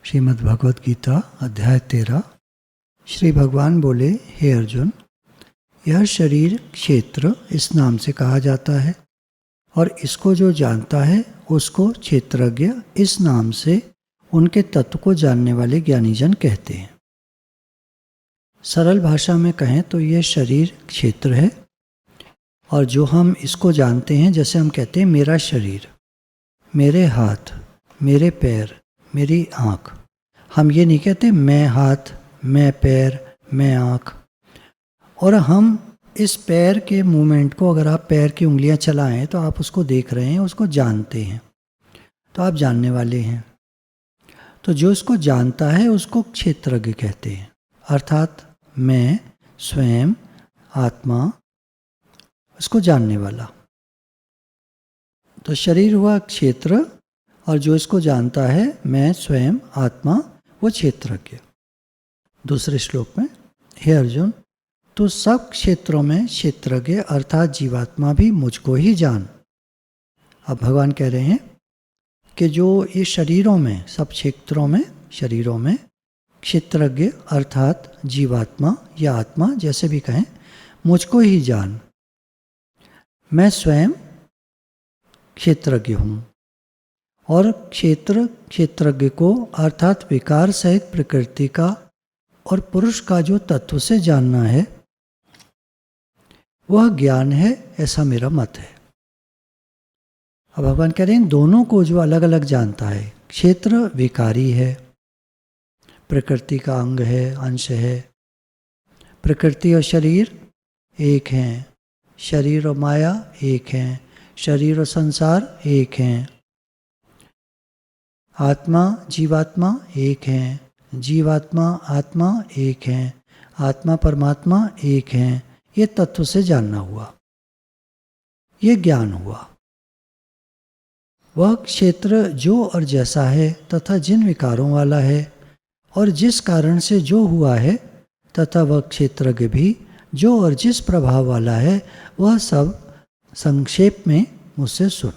श्रीमद् भगवद गीता अध्याय 13। श्री भगवान बोले, हे अर्जुन, यह शरीर क्षेत्र इस नाम से कहा जाता है और इसको जो जानता है उसको क्षेत्रज्ञ इस नाम से उनके तत्व को जानने वाले ज्ञानीजन कहते हैं। सरल भाषा में कहें तो यह शरीर क्षेत्र है और जो हम इसको जानते हैं, जैसे हम कहते हैं मेरा शरीर, मेरे हाथ, मेरे पैर, मेरी आँख। हम ये नहीं कहते मैं हाथ, मैं पैर, मैं आँख। और हम इस पैर के मूवमेंट को, अगर आप पैर की उंगलियां चलाएं तो आप उसको देख रहे हैं, उसको जानते हैं, तो आप जानने वाले हैं। तो जो इसको जानता है उसको क्षेत्रज्ञ कहते हैं, अर्थात मैं स्वयं आत्मा, उसको जानने वाला। तो शरीर हुआ क्षेत्र और जो इसको जानता है मैं स्वयं आत्मा, वो क्षेत्रज्ञ। दूसरे श्लोक में, हे अर्जुन, तो सब क्षेत्रों में क्षेत्रज्ञ अर्थात जीवात्मा भी मुझको ही जान। अब भगवान कह रहे हैं कि जो ये शरीरों में, सब क्षेत्रों में, शरीरों में क्षेत्रज्ञ अर्थात जीवात्मा या आत्मा, जैसे भी कहें, मुझको ही जान। मैं स्वयं क्षेत्रज्ञ हूँ और क्षेत्रज्ञ को अर्थात विकार सहित प्रकृति का और पुरुष का जो तत्व से जानना है वह ज्ञान है, ऐसा मेरा मत है। अब भगवान कह रहे हैं दोनों को जो अलग अलग जानता है, क्षेत्र विकारी है, प्रकृति का अंग है, अंश है। प्रकृति और शरीर एक हैं, शरीर और माया एक हैं, शरीर और संसार एक हैं। आत्मा जीवात्मा एक हैं, जीवात्मा आत्मा एक हैं, आत्मा परमात्मा एक हैं। ये तत्व से जानना हुआ, ये ज्ञान हुआ। वह क्षेत्र जो और जैसा है तथा जिन विकारों वाला है और जिस कारण से जो हुआ है, तथा वह क्षेत्रज्ञ भी जो और जिस प्रभाव वाला है, वह सब संक्षेप में मुझसे सुन।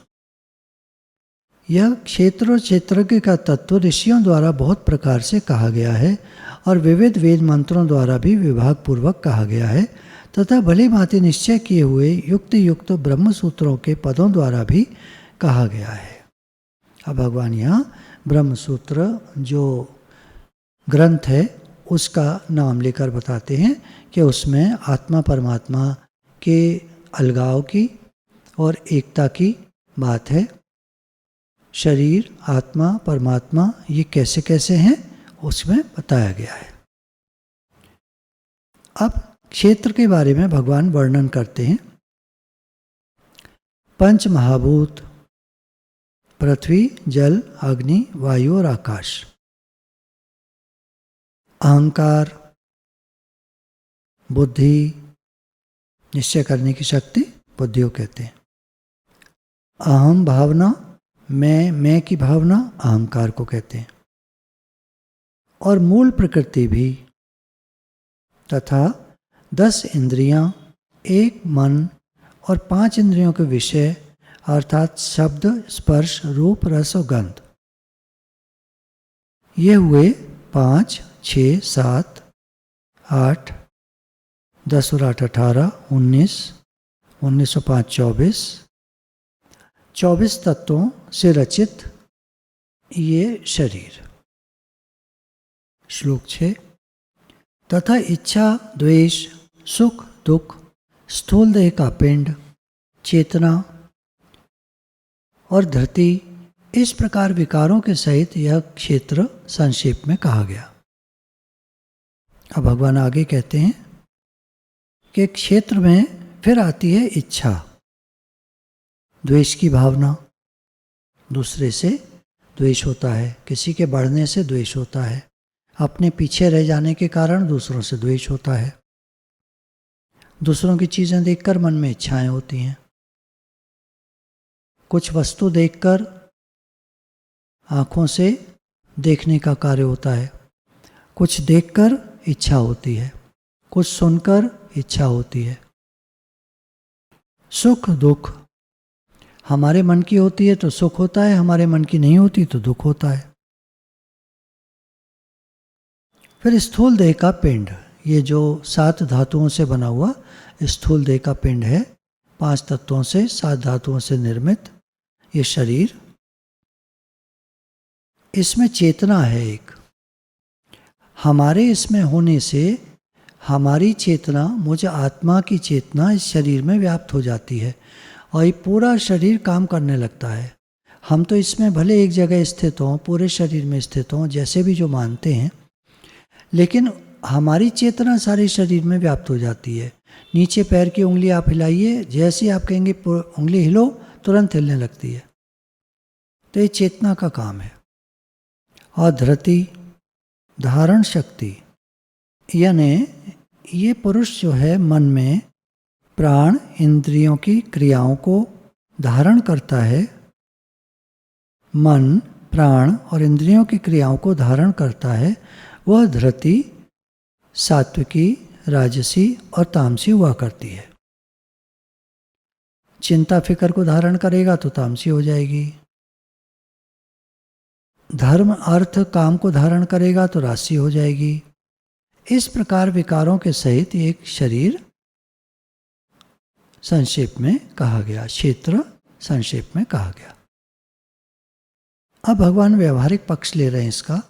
यह क्षेत्र और क्षेत्रज्ञ का तत्व ऋषियों द्वारा बहुत प्रकार से कहा गया है और विविध वेद मंत्रों द्वारा भी विभाग पूर्वक कहा गया है, तथा भली भांति निश्चय किए हुए युक्त युक्त ब्रह्म सूत्रों के पदों द्वारा भी कहा गया है। अब भगवान यहाँ ब्रह्म सूत्र जो ग्रंथ है उसका नाम लेकर बताते हैं कि उसमें आत्मा परमात्मा के अलगाव की और एकता की बात है। शरीर, आत्मा, परमात्मा ये कैसे कैसे हैं उसमें बताया गया है। अब क्षेत्र के बारे में भगवान वर्णन करते हैं। पंच महाभूत पृथ्वी, जल, अग्नि, वायु और आकाश। अहंकार, बुद्धि, निश्चय करने की शक्ति बुद्धियों कहते हैं। अहम भावना, मैं की भावना अहंकार को कहते हैं। और मूल प्रकृति भी, तथा 10 इंद्रियां, 1 मन और 5 इंद्रियों के विषय अर्थात शब्द, स्पर्श, रूप, रस और गंध। ये हुए 5, 6, 7, 8, 10 और 8 18, 19, 19 और 5 24, 24 तत्वों से रचित ये शरीर। श्लोक 6, तथा इच्छा, द्वेष, सुख, दुख, स्थूल देह का पिंड, चेतना और धृति, इस प्रकार विकारों के सहित यह क्षेत्र संक्षेप में कहा गया। अब भगवान आगे कहते हैं कि क्षेत्र में फिर आती है इच्छा, द्वेष की भावना। दूसरे से द्वेष होता है, किसी के बढ़ने से द्वेष होता है, अपने पीछे रह जाने के कारण दूसरों से द्वेष होता है। दूसरों की चीज़ें देखकर मन में इच्छाएं होती हैं। कुछ वस्तु देखकर आँखों से देखने का कार्य होता है, कुछ देखकर इच्छा होती है, कुछ सुनकर इच्छा होती है। सुख दुख हमारे मन की होती है तो सुख होता है, हमारे मन की नहीं होती तो दुख होता है। फिर स्थूल देह का पिंड, ये जो 7 धातुओं से बना हुआ स्थूल देह का पिंड है, 5 तत्वों से 7 धातुओं से निर्मित ये शरीर, इसमें चेतना है एक। हमारे इसमें होने से हमारी चेतना, मुझ आत्मा की चेतना इस शरीर में व्याप्त हो जाती है और ये पूरा शरीर काम करने लगता है। हम तो इसमें भले एक जगह स्थित हों, पूरे शरीर में स्थित हों, जैसे भी जो मानते हैं, लेकिन हमारी चेतना सारे शरीर में व्याप्त हो जाती है। नीचे पैर की उंगली आप हिलाइए, जैसे ही आप कहेंगे उंगली हिलो, तुरंत हिलने लगती है। तो ये चेतना का काम है। और धृति, धारण शक्ति, यानी ये पुरुष जो है मन में प्राण इंद्रियों की क्रियाओं को धारण करता है। मन प्राण और इंद्रियों की क्रियाओं को धारण करता है, वह धृति सात्विकी, राजसी और तामसी हुआ करती है। चिंता फिक्र को धारण करेगा तो तामसी हो जाएगी। धर्म अर्थ काम को धारण करेगा तो राशि हो जाएगी। इस प्रकार विकारों के सहित एक शरीर संक्षेप में कहा गया, क्षेत्र संक्षेप में कहा गया। अब भगवान व्यवहारिक पक्ष ले रहे हैं इसका।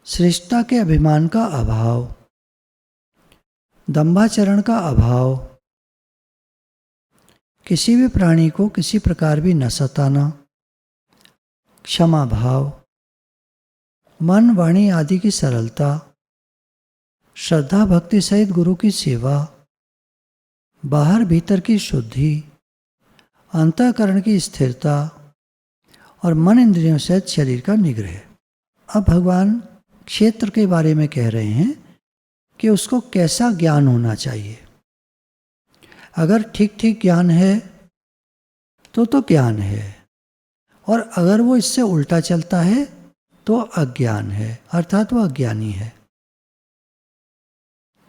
श्रेष्ठता के अभिमान का अभाव, दंभाचरण का अभाव, किसी भी प्राणी को किसी प्रकार भी न सताना, क्षमा भाव, मन वाणी आदि की सरलता, श्रद्धा भक्ति सहित गुरु की सेवा, बाहर भीतर की शुद्धि, अंतःकरण की स्थिरता और मन इंद्रियों सहित शरीर का निग्रह। अब भगवान क्षेत्र के बारे में कह रहे हैं कि उसको कैसा ज्ञान होना चाहिए। अगर ठीक ठीक ज्ञान है तो ज्ञान है, और अगर वो इससे उल्टा चलता है तो अज्ञान है, अर्थात वो अज्ञानी है,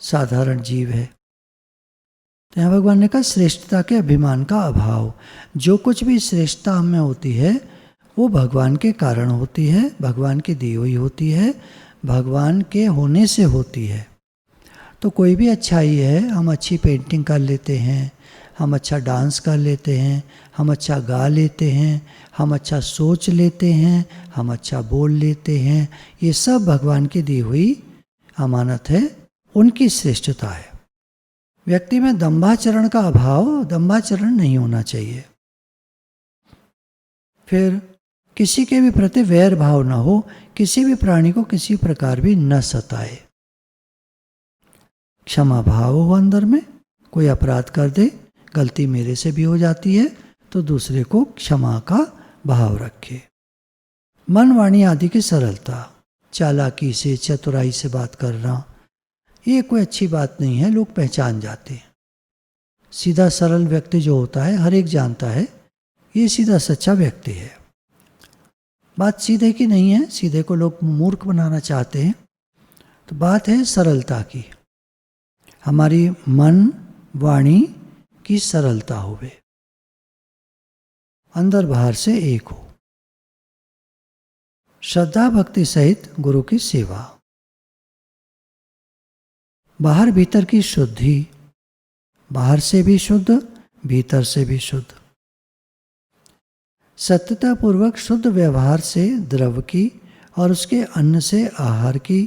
साधारण जीव है। तो यहाँ भगवान ने कहा श्रेष्ठता के अभिमान का अभाव। जो कुछ भी श्रेष्ठता हमें होती है वो भगवान के कारण होती है, भगवान की दी हुई होती है, भगवान के होने से होती है। तो कोई भी अच्छाई है, हम अच्छी पेंटिंग कर लेते हैं, हम अच्छा डांस कर लेते हैं, हम अच्छा गा लेते हैं, हम अच्छा सोच लेते हैं, हम अच्छा बोल लेते हैं, ये सब भगवान की दी हुई अमानत है, उनकी श्रेष्ठता है। व्यक्ति में दंभाचरण का अभाव, दंभाचरण नहीं होना चाहिए। फिर किसी के भी प्रति वैर भाव न हो, किसी भी प्राणी को किसी प्रकार भी न सताए। क्षमा भाव हो अंदर में, कोई अपराध कर दे, गलती मेरे से भी हो जाती है तो दूसरे को क्षमा का भाव रखे। मन वाणी आदि की सरलता, चालाकी से चतुराई से बात करना, ये कोई अच्छी बात नहीं है, लोग पहचान जाते हैं। सीधा सरल व्यक्ति जो होता है हर एक जानता है ये सीधा सच्चा व्यक्ति है। बात सीधे की नहीं है, सीधे को लोग मूर्ख बनाना चाहते हैं। तो बात है सरलता की, हमारी मन वाणी की सरलता होवे, अंदर बाहर से एक हो। श्रद्धा भक्ति सहित गुरु की सेवा, बाहर भीतर की शुद्धि, बाहर से भी शुद्ध भीतर से भी शुद्ध, सत्यता पूर्वक शुद्ध व्यवहार से द्रव की और उसके अन्न से आहार की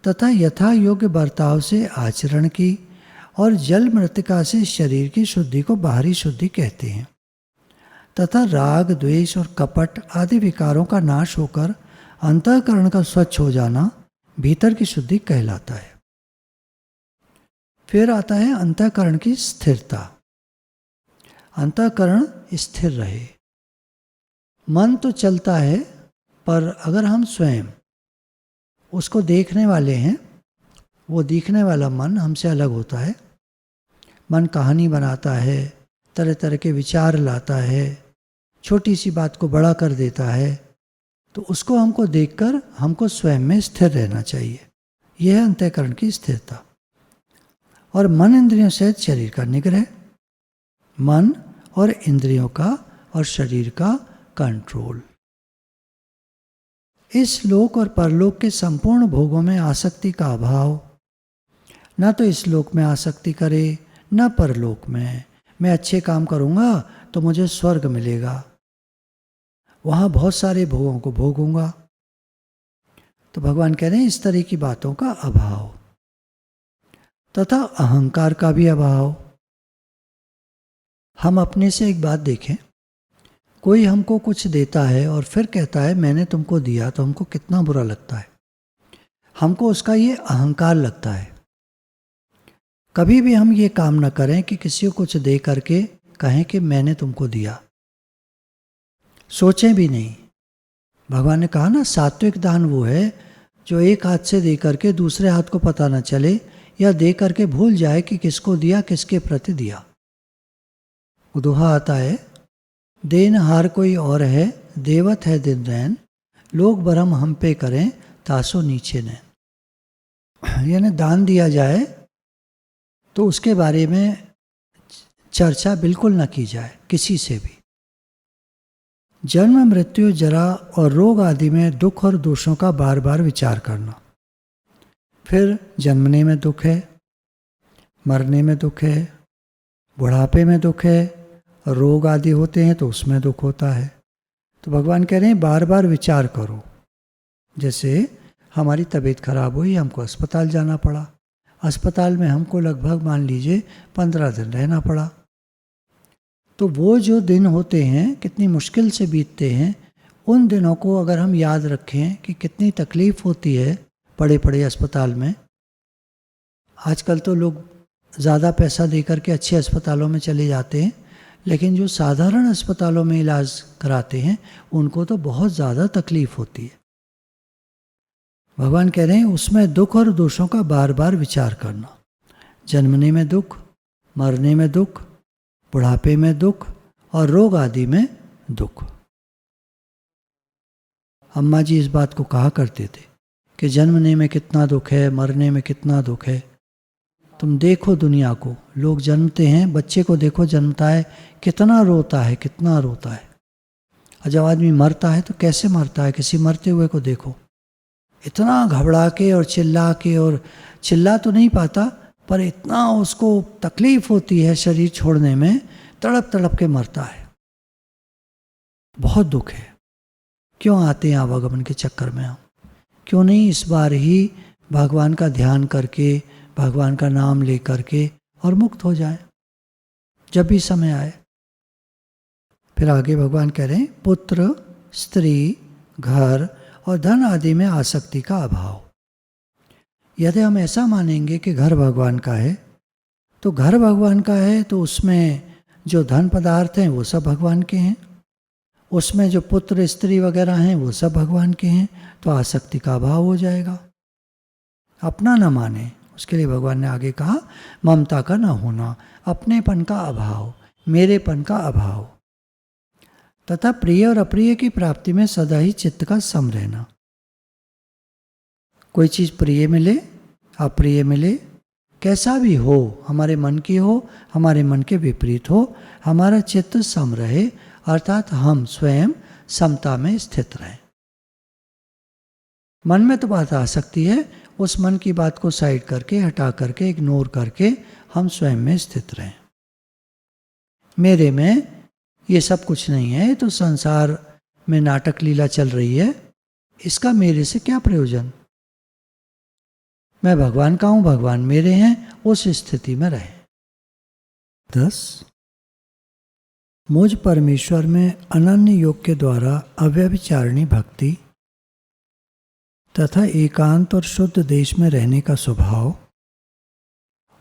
तथा यथा योग्य बर्ताव से आचरण की और जल मृतिका से शरीर की शुद्धि को बाहरी शुद्धि कहते हैं, तथा राग द्वेष और कपट आदि विकारों का नाश होकर अंतःकरण का स्वच्छ हो जाना भीतर की शुद्धि कहलाता है। फिर आता है अंतःकरण की स्थिरता, अंतःकरण स्थिर रहे। मन तो चलता है, पर अगर हम स्वयं उसको देखने वाले हैं, वो दिखने वाला मन हमसे अलग होता है। मन कहानी बनाता है, तरह तरह के विचार लाता है, छोटी सी बात को बड़ा कर देता है, तो उसको हमको देखकर हमको स्वयं में स्थिर रहना चाहिए। यह है अंतःकरण की स्थिरता। और मन इंद्रियों सहित शरीर का निग्रह, मन और इंद्रियों का और शरीर का कंट्रोल। इस लोक और परलोक के संपूर्ण भोगों में आसक्ति का अभाव, न तो इस लोक में आसक्ति करे न परलोक में। मैं अच्छे काम करूँगा तो मुझे स्वर्ग मिलेगा, वहाँ बहुत सारे भोगों को भोगूंगा। तो भगवान कह रहे हैं इस तरह की बातों का अभाव, तथा अहंकार का भी अभाव। हम अपने से एक बात देखें, कोई हमको कुछ देता है और फिर कहता है मैंने तुमको दिया, तो हमको कितना बुरा लगता है। हमको उसका ये अहंकार लगता है। कभी भी हम ये काम न करें कि किसी को कुछ दे करके कहें कि मैंने तुमको दिया, सोचें भी नहीं। भगवान ने कहा ना, सात्विक दान वो है जो एक हाथ से दे करके दूसरे हाथ को पता न चले, या दे करके भूल जाए कि किसको दिया, किसके प्रति दिया। वो दोहा आता है, देनहार कोई और है, देवत है दिन रैन, लोग भरम हम पे करें, तासो नीचे नैन। यानी दान दिया जाए तो उसके बारे में चर्चा बिल्कुल न की जाए किसी से भी। जन्म मृत्यु जरा और रोग आदि में दुख और दोषों का बार बार विचार करना। फिर जन्मने में दुख है, मरने में दुख है, बुढ़ापे में दुख है, रोग आदि होते हैं तो उसमें दुख होता है। तो भगवान कह रहे हैं बार बार विचार करो। जैसे हमारी तबीयत खराब हुई, हमको अस्पताल जाना पड़ा, अस्पताल में हमको लगभग मान लीजिए 15 दिन रहना पड़ा। तो वो जो दिन होते हैं कितनी मुश्किल से बीतते हैं, उन दिनों को अगर हम याद रखें कि कितनी तकलीफ़ होती है बड़े बड़े अस्पताल में। आजकल तो लोग ज़्यादा पैसा दे करके अच्छे अस्पतालों में चले जाते हैं, लेकिन जो साधारण अस्पतालों में इलाज कराते हैं उनको तो बहुत ज़्यादा तकलीफ़ होती है। भगवान कह रहे हैं उसमें दुख और दोषों का बार बार विचार करना। जन्मने में दुख, मरने में दुख, बुढ़ापे में दुख और रोग आदि में दुख। अम्मा जी इस बात को कहा करते थे कि जन्मने में कितना दुख है, मरने में कितना दुख है। तुम देखो दुनिया को, लोग जन्मते हैं, बच्चे को देखो जन्मता है, कितना रोता है, कितना रोता है। और जब आदमी मरता है तो कैसे मरता है, किसी मरते हुए को देखो, इतना घबरा के और चिल्ला तो नहीं पाता, पर इतना उसको तकलीफ होती है शरीर छोड़ने में, तड़प तड़प के मरता है। बहुत दुख है। क्यों आते हैं आवागमन के चक्कर में हम? क्यों नहीं इस बार ही भगवान का ध्यान करके, भगवान का नाम ले करके और मुक्त हो जाए जब भी समय आए। फिर आगे भगवान कह रहे हैं पुत्र, स्त्री, घर और धन आदि में आसक्ति का अभाव। यदि हम ऐसा मानेंगे कि घर भगवान का है, तो घर भगवान का है तो उसमें जो धन पदार्थ हैं वो सब भगवान के हैं, उसमें जो पुत्र स्त्री वगैरह हैं वो सब भगवान के हैं, तो आसक्ति का अभाव हो जाएगा। अपना न माने, उसके लिए भगवान ने आगे कहा ममता का न होना, अपनेपन का अभाव, मेरेपन का अभाव, तथा प्रिय और अप्रिय की प्राप्ति में सदा ही चित्त का सम रहना। कोई चीज़ प्रिय मिले, अप्रिय मिले, कैसा भी हो, हमारे मन की हो, हमारे मन के विपरीत हो, हमारा चित्त सम रहे, अर्थात हम स्वयं समता में स्थित रहें। मन में तो बात आ सकती है, उस मन की बात को साइड करके, हटा करके, इग्नोर करके हम स्वयं में स्थित रहें। मेरे में ये सब कुछ नहीं है, तो संसार में नाटक लीला चल रही है, इसका मेरे से क्या प्रयोजन? मैं भगवान का हूं, भगवान मेरे हैं, उस स्थिति में रहे। 10. मुझ परमेश्वर में अनन्य योग के द्वारा अव्यभिचारिणी भक्ति तथा एकांत और शुद्ध देश में रहने का स्वभाव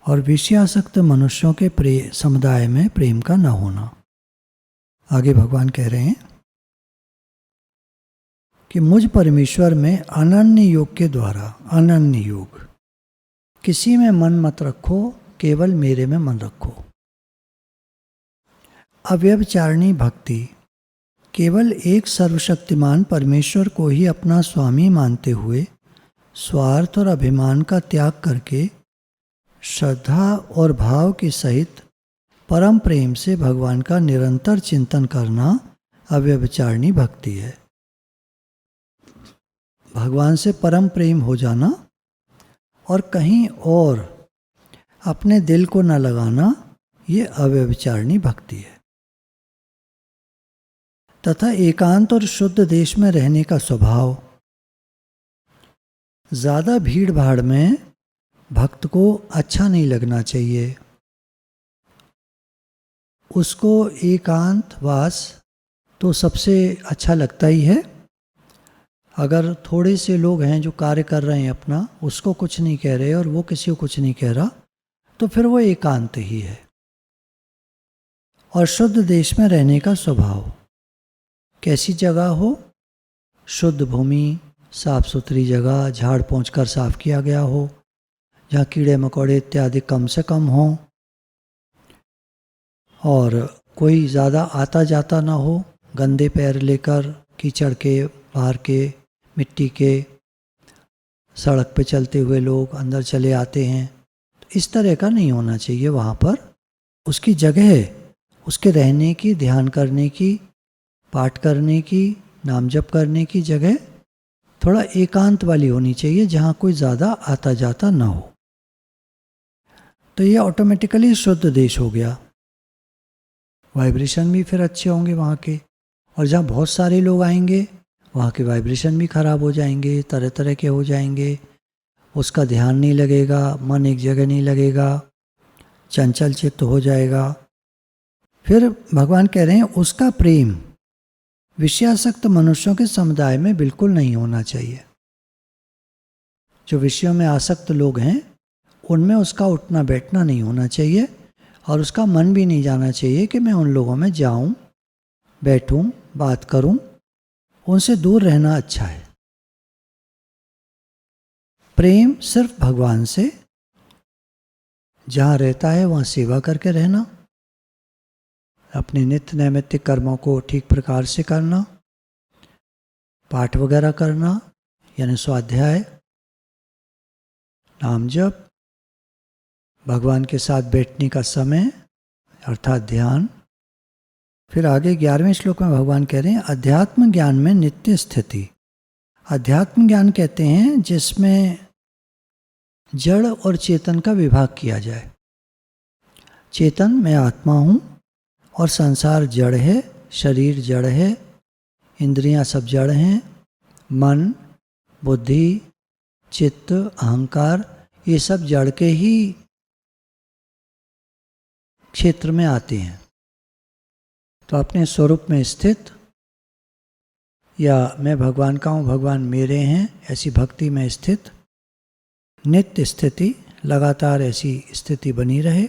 और विषयासक्त मनुष्यों के समुदाय में प्रेम का न होना। आगे भगवान कह रहे हैं कि मुझ परमेश्वर में अनन्य योग के द्वारा, अनन्य योग, किसी में मन मत रखो, केवल मेरे में मन रखो। अव्यभिचारिणी भक्ति, केवल एक सर्वशक्तिमान परमेश्वर को ही अपना स्वामी मानते हुए स्वार्थ और अभिमान का त्याग करके श्रद्धा और भाव के सहित परम प्रेम से भगवान का निरंतर चिंतन करना अव्यभिचारिणी भक्ति है। भगवान से परम प्रेम हो जाना और कहीं और अपने दिल को न लगाना, ये अव्यभिचारिणी भक्ति है। तथा एकांत और शुद्ध देश में रहने का स्वभाव। ज़्यादा भीड़ भाड़ में भक्त को अच्छा नहीं लगना चाहिए। उसको एकांतवास तो सबसे अच्छा लगता ही है। अगर थोड़े से लोग हैं जो कार्य कर रहे हैं अपना, उसको कुछ नहीं कह रहे और वो किसी को कुछ नहीं कह रहा, तो फिर वो एकांत ही है। और शुद्ध देश में रहने का स्वभाव। कैसी जगह हो? शुद्ध भूमि, साफ सुथरी जगह, झाड़ पोंछ कर साफ किया गया हो, जहाँ कीड़े मकोड़े इत्यादि कम से कम हों, और कोई ज़्यादा आता जाता ना हो, गंदे पैर लेकर कीचड़ के, बाहर के, मिट्टी के, सड़क पे चलते हुए लोग अंदर चले आते हैं, तो इस तरह का नहीं होना चाहिए वहाँ पर। उसकी जगह, उसके रहने की, ध्यान करने की, पाठ करने की, नाम जप करने की जगह थोड़ा एकांत वाली होनी चाहिए, जहाँ कोई ज़्यादा आता जाता ना हो। तो ये ऑटोमेटिकली शुद्ध देश हो गया। वाइब्रेशन भी फिर अच्छे होंगे वहाँ के। और जहाँ बहुत सारे लोग आएंगे, वहाँ के वाइब्रेशन भी खराब हो जाएंगे, तरह तरह के हो जाएंगे, उसका ध्यान नहीं लगेगा, मन एक जगह नहीं लगेगा, चंचल चित्त हो जाएगा। फिर भगवान कह रहे हैं उसका प्रेम विषयासक्त मनुष्यों के समुदाय में बिल्कुल नहीं होना चाहिए। जो विषयों में आसक्त लोग हैं, उनमें उसका उठना बैठना नहीं होना चाहिए, और उसका मन भी नहीं जाना चाहिए कि मैं उन लोगों में जाऊं, बैठूं, बात करूं। उनसे दूर रहना अच्छा है। प्रेम सिर्फ भगवान से, जहाँ रहता है वहाँ सेवा करके रहना, अपने नित्य नैमित्तिक कर्मों को ठीक प्रकार से करना, पाठ वगैरह करना यानी स्वाध्याय, नाम जप, भगवान के साथ बैठने का समय अर्थात ध्यान। फिर आगे 11वें श्लोक में भगवान कह रहे हैं अध्यात्म ज्ञान में नित्य स्थिति। अध्यात्म ज्ञान कहते हैं जिसमें जड़ और चेतन का विभाग किया जाए। चेतन मैं आत्मा हूँ और संसार जड़ है, शरीर जड़ है, इंद्रियां सब जड़ हैं, मन, बुद्धि, चित्त, अहंकार, ये सब जड़ के ही क्षेत्र में आते हैं। तो अपने स्वरूप में स्थित, या मैं भगवान का हूँ, भगवान मेरे हैं, ऐसी भक्ति में स्थित, नित्य स्थिति, लगातार ऐसी स्थिति बनी रहे।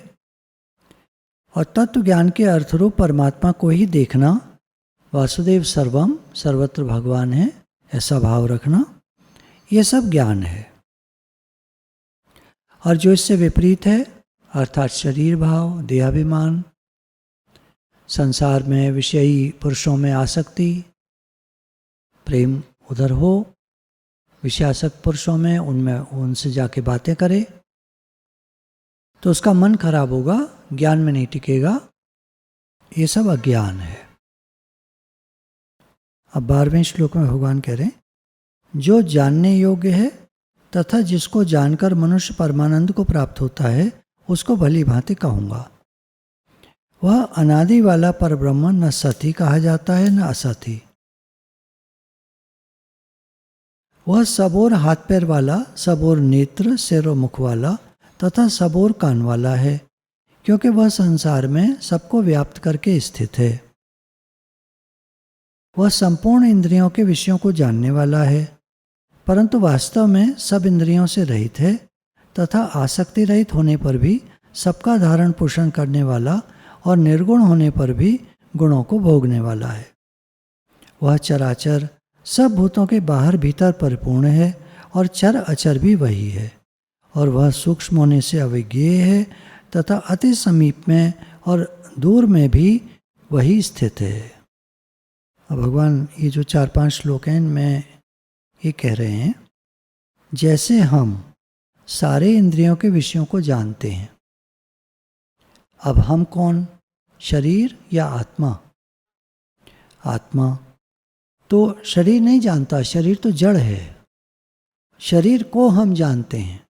और तत्व ज्ञान के अर्थरूप परमात्मा को ही देखना, वासुदेव सर्वम, सर्वत्र भगवान है, ऐसा भाव रखना, ये सब ज्ञान है। और जो इससे विपरीत है अर्थात शरीर भाव, देहाभिमान, संसार में विषयी पुरुषों में आसक्ति, प्रेम उधर हो, विषयासक्त पुरुषों में, उनमें उनसे जाके बातें करे, तो उसका मन खराब होगा, ज्ञान में नहीं टिकेगा। ये सब अज्ञान है। अब 12वें श्लोक में भगवान कह रहे हैं जो जानने योग्य है तथा जिसको जानकर मनुष्य परमानंद को प्राप्त होता है, उसको भली भांति कहूँगा। वह अनादि वाला परब्रह्म न सती कहा जाता है न असती। वह सबोर हाथ पैर वाला, सबोर नेत्र, सिर और मुख वाला तथा सबोर कान वाला है, क्योंकि वह संसार में सबको व्याप्त करके स्थित है। वह संपूर्ण इंद्रियों के विषयों को जानने वाला है, परंतु वास्तव में सब इंद्रियों से रहित है तथा आसक्ति रहित होने पर भी सबका धारण पोषण करने वाला और निर्गुण होने पर भी गुणों को भोगने वाला है। वह चराचर सब भूतों के बाहर भीतर परिपूर्ण है और चर अचर भी वही है, और वह सूक्ष्म होने से अविज्ञेय है तथा अति समीप में और दूर में भी वही स्थित है। अब भगवान ये जो 4-5 श्लोक हैं, इनमें ये कह रहे हैं जैसे हम सारे इंद्रियों के विषयों को जानते हैं। अब हम कौन, शरीर या आत्मा? आत्मा तो शरीर नहीं जानता, शरीर तो जड़ है, शरीर को हम जानते हैं।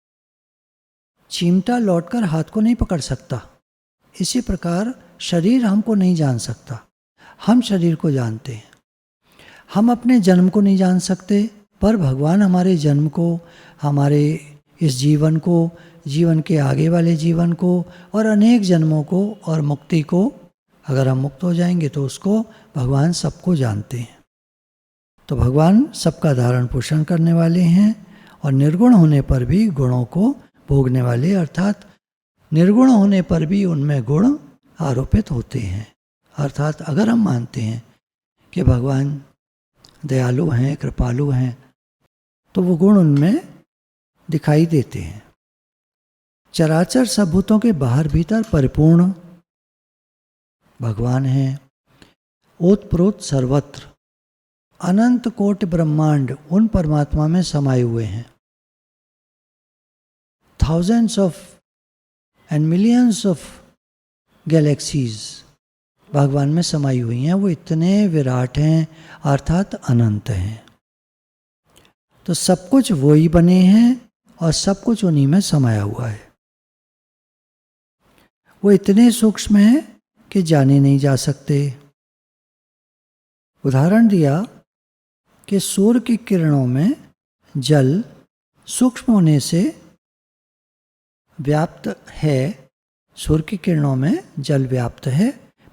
चिमटा लौटकर हाथ को नहीं पकड़ सकता, इसी प्रकार शरीर हमको नहीं जान सकता। हम शरीर को जानते हैं। हम अपने जन्म को नहीं जान सकते, पर भगवान हमारे जन्म को, हमारे इस जीवन को, जीवन के आगे वाले जीवन को और अनेक जन्मों को और मुक्ति को, अगर हम मुक्त हो जाएंगे तो उसको भगवान सबको जानते हैं। तो भगवान सबका धारण पोषण करने वाले हैं और निर्गुण होने पर भी गुणों को भोगने वाले, अर्थात निर्गुण होने पर भी उनमें गुण आरोपित होते हैं। अर्थात अगर हम मानते हैं कि भगवान दयालु हैं, कृपालु हैं, तो वो गुण उनमें दिखाई देते हैं। चराचर सब भूतों के बाहर भीतर परिपूर्ण भगवान हैं। ओतप्रोत सर्वत्र अनंत कोटि ब्रह्मांड उन परमात्मा में समाये हुए हैं। Thousands of and millions of galaxies भगवान में समाई हुई हैं। वो इतने विराट हैं, अर्थात अनंत हैं। तो सब कुछ वो ही बने हैं और सब कुछ उन्हीं में समाया हुआ है। वो इतने सूक्ष्म हैं कि जाने नहीं जा सकते। उदाहरण दिया कि सूर्य की किरणों में जल सूक्ष्म होने से व्याप्त है। सूर्य की किरणों में जल व्याप्त है,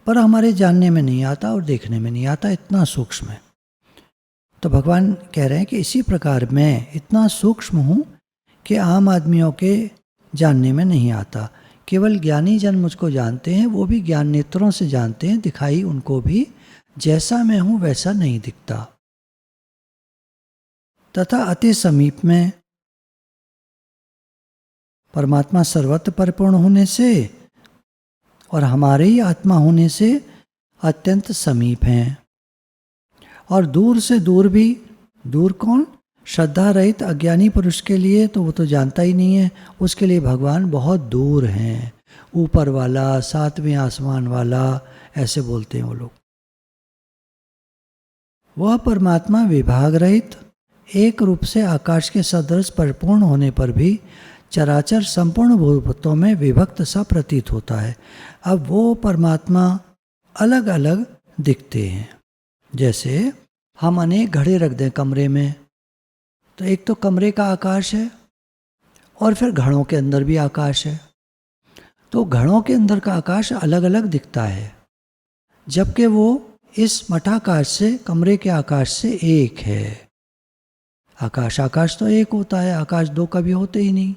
पर हमारे जानने में नहीं आता और देखने में नहीं आता, इतना सूक्ष्म है। तो भगवान कह रहे हैं कि इसी प्रकार मैं इतना सूक्ष्म हूँ कि आम आदमियों के जानने में नहीं आता। केवल ज्ञानी जन मुझको जानते हैं, वो भी ज्ञान नेत्रों से जानते हैं। दिखाई उनको भी जैसा मैं हूँ वैसा नहीं दिखता। तथा अति समीप में परमात्मा सर्वत्र परिपूर्ण होने से और हमारे ही आत्मा होने से अत्यंत समीप हैं। और दूर से दूर भी, दूर कौन? श्रद्धा रहित अज्ञानी पुरुष के लिए तो वो तो जानता ही नहीं है, उसके लिए भगवान बहुत दूर हैं। ऊपर वाला, सातवें आसमान वाला, ऐसे बोलते हैं वो लोग। वह परमात्मा विभाग रहित एक रूप से आकाश के सदृश परिपूर्ण होने पर भी चराचर संपूर्ण भूतों में विभक्त सा प्रतीत होता है। अब वो परमात्मा अलग अलग दिखते हैं। जैसे हम अनेक घड़े रख दें कमरे में, तो एक तो कमरे का आकाश है और फिर घड़ों के अंदर भी आकाश है। तो घड़ों के अंदर का आकाश अलग अलग दिखता है, जबकि वो इस मठाकाश से, कमरे के आकाश से एक है। आकाश तो एक होता है, आकाश दो कभी होते ही नहीं।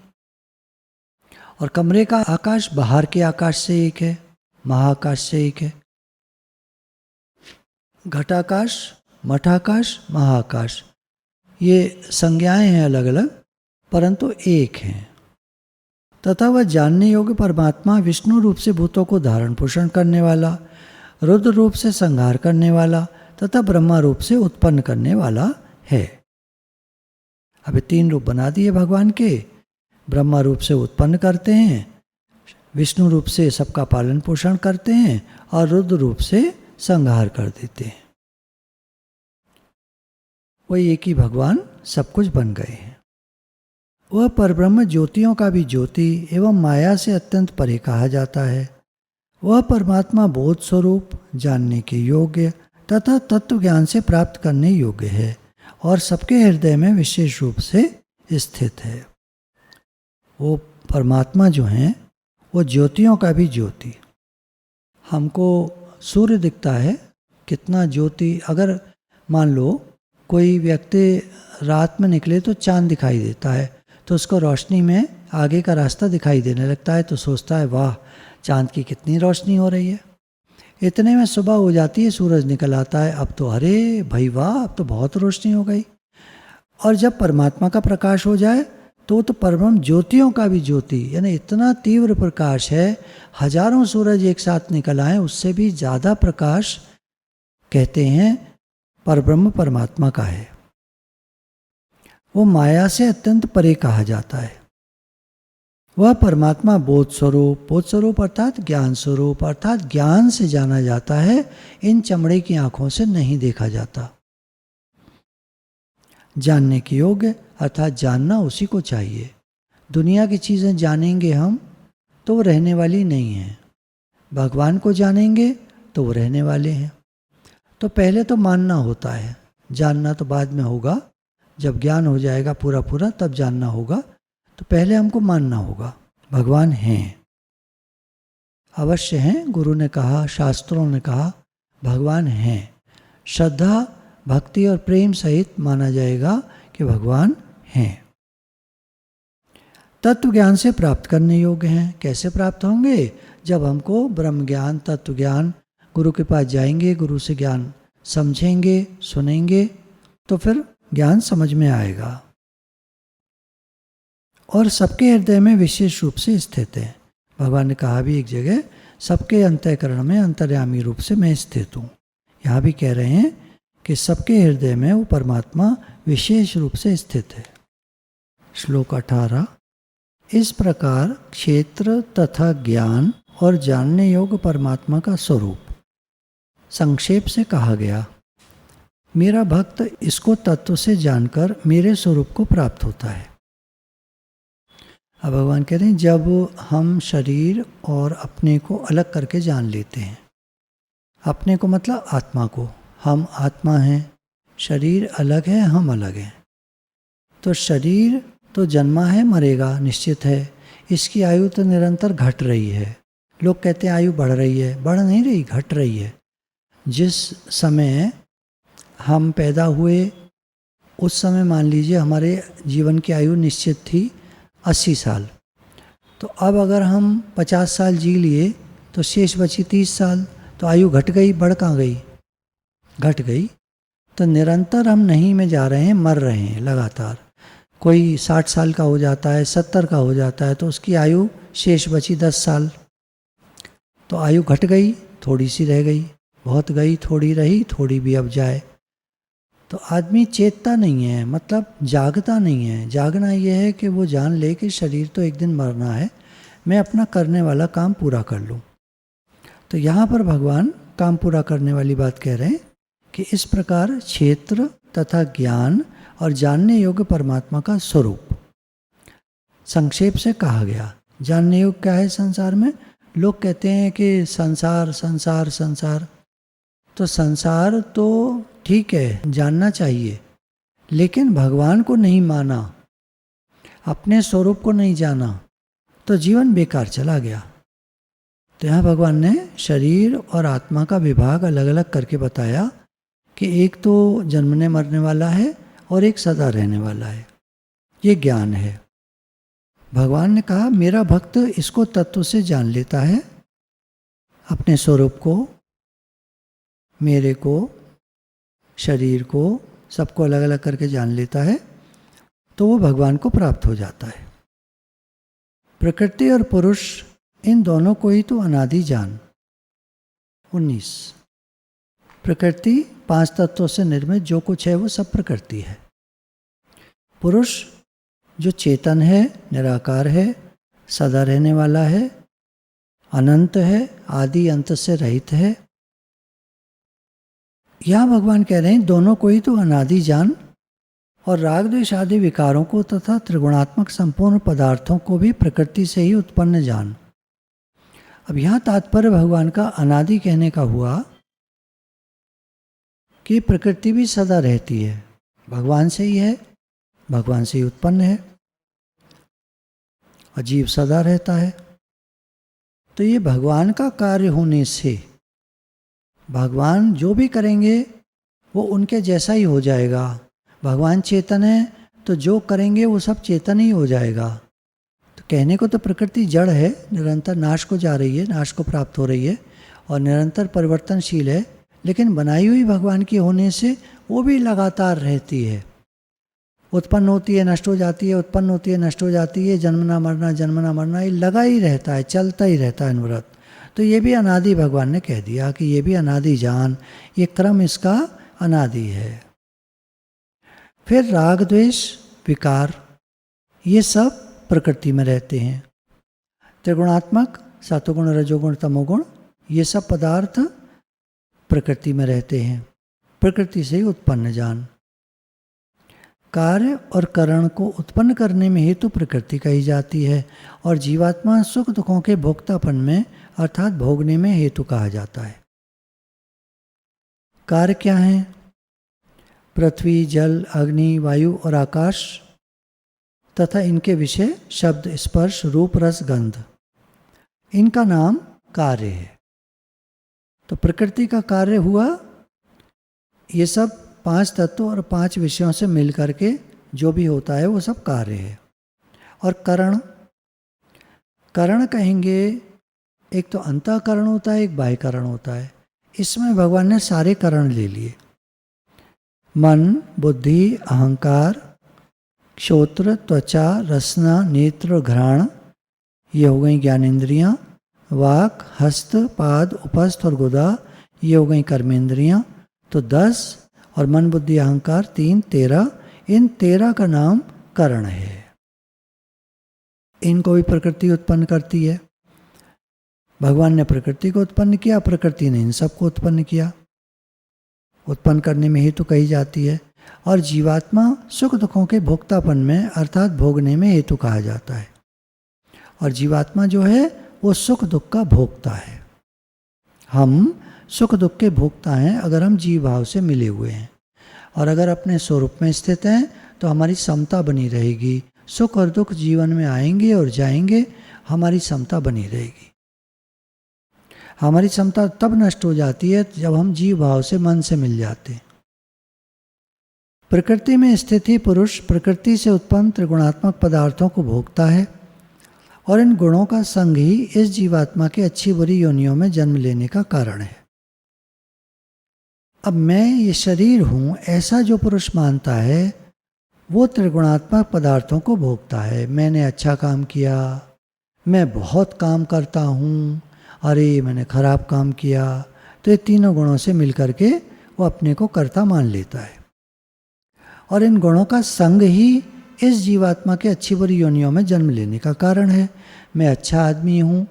और कमरे का आकाश बाहर के आकाश से एक है, महाकाश से एक है। घटाकाश, मठाकाश, महाकाश, ये संज्ञाएं हैं अलग अलग, परंतु एक हैं। तथा वह जानने योग्य परमात्मा विष्णु रूप से भूतों को धारण पोषण करने वाला, रुद्र रूप से संहार करने वाला तथा ब्रह्मा रूप से उत्पन्न करने वाला है। अभी तीन रूप बना दिए भगवान के। ब्रह्मा रूप से उत्पन्न करते हैं, विष्णु रूप से सबका पालन पोषण करते हैं और रुद्र रूप से संहार कर देते हैं। वही एक ही भगवान सब कुछ बन गए हैं। वह परब्रह्म ज्योतियों का भी ज्योति एवं माया से अत्यंत परे कहा जाता है। वह परमात्मा बोध स्वरूप, जानने के योग्य तथा तत्व ज्ञान से प्राप्त करने योग्य है और सबके हृदय में विशेष रूप से स्थित है। वो परमात्मा जो हैं वो ज्योतियों का भी ज्योति। हमको सूर्य दिखता है, कितना ज्योति। अगर मान लो कोई व्यक्ति रात में निकले तो चांद दिखाई देता है, तो उसको रोशनी में आगे का रास्ता दिखाई देने लगता है, तो सोचता है वाह चांद की कितनी रोशनी हो रही है। इतने में सुबह हो जाती है, सूरज निकल आता है, अब तो अरे भाई वाह, अब तो बहुत रोशनी हो गई। और जब परमात्मा का प्रकाश हो जाए तो परब्रह्म ज्योतियों का भी ज्योति, यानी इतना तीव्र प्रकाश है, हजारों सूरज एक साथ निकल आए उससे भी ज़्यादा प्रकाश कहते हैं परब्रह्म परमात्मा का है। वो माया से अत्यंत परे कहा जाता है। वह परमात्मा बोध स्वरूप अर्थात ज्ञान स्वरूप, अर्थात ज्ञान से जाना जाता है, इन चमड़े की आंखों से नहीं देखा जाता। जानने के योग्य अर्थात जानना उसी को चाहिए। दुनिया की चीज़ें जानेंगे हम तो वो रहने वाली नहीं हैं, भगवान को जानेंगे तो वो रहने वाले हैं। तो पहले तो मानना होता है, जानना तो बाद में होगा, जब ज्ञान हो जाएगा पूरा पूरा तब जानना होगा। तो पहले हमको मानना होगा भगवान हैं, अवश्य हैं। गुरु ने कहा, शास्त्रों ने कहा भगवान हैं। श्रद्धा, भक्ति और प्रेम सहित माना जाएगा कि भगवान हैं। तत्व ज्ञान से प्राप्त करने योग्य हैं। कैसे प्राप्त होंगे? जब हमको ब्रह्म ज्ञान, तत्व ज्ञान, गुरु के पास जाएंगे, गुरु से ज्ञान समझेंगे, सुनेंगे, तो फिर ज्ञान समझ में आएगा। और सबके हृदय में विशेष रूप से स्थित है। भगवान ने कहा भी एक जगह, सबके अंतःकरण में अंतर्यामी रूप से मैं स्थित हूँ। यहाँ भी कह रहे हैं कि सबके हृदय में वो परमात्मा विशेष रूप से स्थित है। श्लोक 18। इस प्रकार क्षेत्र तथा ज्ञान और जानने योग्य परमात्मा का स्वरूप संक्षेप से कहा गया। मेरा भक्त इसको तत्व से जानकर मेरे स्वरूप को प्राप्त होता है। अब भगवान कह रहे हैं, जब हम शरीर और अपने को अलग करके जान लेते हैं, अपने को मतलब आत्मा को, हम आत्मा हैं, शरीर अलग है, हम अलग हैं। तो शरीर तो जन्मा है, मरेगा, निश्चित है। इसकी आयु तो निरंतर घट रही है। लोग कहते हैं आयु बढ़ रही है, बढ़ नहीं रही, घट रही है। जिस समय हम पैदा हुए उस समय मान लीजिए हमारे जीवन की आयु निश्चित थी 80 साल। तो अब अगर हम 50 साल जी लिए तो शेष बची 30 साल, तो आयु घट गई, बढ़ कहाँ गई? घट गई। तो निरंतर हम नहीं में जा रहे हैं, मर रहे हैं लगातार। कोई 60 साल का हो जाता है, 70 का हो जाता है, तो उसकी आयु शेष बची 10 साल। तो आयु घट गई, थोड़ी सी रह गई, बहुत गई, थोड़ी रही, थोड़ी भी अब जाए। तो आदमी चेतता नहीं है, मतलब जागता नहीं है। जागना यह है कि वो जान ले कि शरीर तो एक दिन मरना है, मैं अपना करने वाला काम पूरा कर लूँ। तो यहाँ पर भगवान काम पूरा करने वाली बात कह रहे हैं कि इस प्रकार क्षेत्र तथा ज्ञान और जानने योग्य परमात्मा का स्वरूप संक्षेप से कहा गया। जानने योग्य क्या है संसार में? लोग कहते हैं कि संसार संसार संसार। तो संसार तो ठीक है, जानना चाहिए, लेकिन भगवान को नहीं माना, अपने स्वरूप को नहीं जाना, तो जीवन बेकार चला गया। तो यहाँ भगवान ने शरीर और आत्मा का विभाग अलग अलग करके बताया कि एक तो जन्मने मरने वाला है और एक सदा रहने वाला है। ये ज्ञान है। भगवान ने कहा मेरा भक्त इसको तत्व से जान लेता है, अपने स्वरूप को, मेरे को, शरीर को, सबको अलग अलग करके जान लेता है, तो वो भगवान को प्राप्त हो जाता है। प्रकृति और पुरुष इन दोनों को ही तो अनादि जान। 19। प्रकृति 5 तत्वों से निर्मित जो कुछ है वो सब प्रकृति है। पुरुष जो चेतन है, निराकार है, सदा रहने वाला है, अनंत है, आदि अंत से रहित है। यहाँ भगवान कह रहे हैं दोनों को ही तो अनादि जान, और राग द्वेष आदि विकारों को तथा त्रिगुणात्मक संपूर्ण पदार्थों को भी प्रकृति से ही उत्पन्न जान। अब यहाँ तात्पर्य भगवान का अनादि कहने का हुआ कि प्रकृति भी सदा रहती है, भगवान से ही है, भगवान से ही उत्पन्न है, और जीव सदा रहता है। तो ये भगवान का कार्य होने से भगवान जो भी करेंगे वो उनके जैसा ही हो जाएगा। भगवान चेतन है तो जो करेंगे वो सब चेतन ही हो जाएगा। तो कहने को तो प्रकृति जड़ है, निरंतर नाश को जा रही है, नाश को प्राप्त हो रही है और निरंतर परिवर्तनशील है, लेकिन बनाई हुई भगवान की होने से वो भी लगातार रहती है। उत्पन्न होती है, नष्ट हो जाती है, उत्पन्न होती है, नष्ट हो जाती है, जन्मना मरना, ये लगा ही रहता है, चलता ही रहता है अनवरत। तो ये भी अनादि भगवान ने कह दिया कि ये भी अनादि जान, ये क्रम इसका अनादि है। फिर राग द्वेष विकार ये सब प्रकृति में रहते हैं। त्रिगुणात्मक सतोगुण रजोगुण तमोगुण ये सब पदार्थ प्रकृति में रहते हैं, प्रकृति से ही उत्पन्न जान। कार्य और करण को उत्पन्न करने में हेतु प्रकृति कही जाती है और जीवात्मा सुख दुखों के भोक्तापन में अर्थात भोगने में हेतु कहा जाता है। कार्य क्या है? पृथ्वी, जल, अग्नि, वायु और आकाश तथा इनके विषय शब्द, स्पर्श, रूप, रस, गंध, इनका नाम कार्य है। तो प्रकृति का कार्य हुआ ये सब 5 तत्वों और 5 विषयों से मिलकर के जो भी होता है वो सब कार्य है। और करण, करण कहेंगे एक तो अंतःकरण होता है, एक बाह्यकरण होता है। इसमें भगवान ने सारे करण ले लिए। मन, बुद्धि, अहंकार, श्रोत्र, त्वचा, रसना, नेत्र, घ्राण, ये हो गई ज्ञानेंद्रियां। वाक, हस्त, पाद, उपस्थ और गुदा, ये हो गई कर्मेंद्रियां। तो 10 और मन, बुद्धि, अहंकार 3, 13। इन 13 का नाम करण है। इनको भी प्रकृति उत्पन्न करती है। भगवान ने प्रकृति को उत्पन्न किया, प्रकृति ने इन सबको उत्पन्न किया। उत्पन्न करने में हेतु कही जाती है। और जीवात्मा सुख दुखों के भोक्तापन में अर्थात भोगने में हेतु कहा जाता है। और जीवात्मा जो है वो सुख दुख का भोक्ता है। हम सुख दुख के भोक्ता हैं अगर हम जीव भाव से मिले हुए हैं। और अगर अपने स्वरूप में स्थित हैं तो हमारी समता बनी रहेगी। सुख और दुख जीवन में आएंगे और जाएंगे, हमारी समता बनी रहेगी। हमारी समता तब नष्ट हो जाती है जब हम जीव भाव से मन से मिल जाते हैं। प्रकृति में स्थित ही पुरुष प्रकृति से उत्पन्न त्रिगुणात्मक पदार्थों को भोगता है और इन गुणों का संग ही इस जीवात्मा के अच्छी बुरी योनियों में जन्म लेने का कारण है। अब मैं ये शरीर हूँ ऐसा जो पुरुष मानता है वो त्रिगुणात्मक पदार्थों को भोगता है। मैंने अच्छा काम किया, मैं बहुत काम करता हूँ, अरे मैंने खराब काम किया। तो ये तीनों गुणों से मिलकर के वो अपने को कर्ता मान लेता है। और इन गुणों का संग ही इस जीवात्मा के अच्छी बुरी योनियों में जन्म लेने का कारण है। मैं अच्छा आदमी हूँ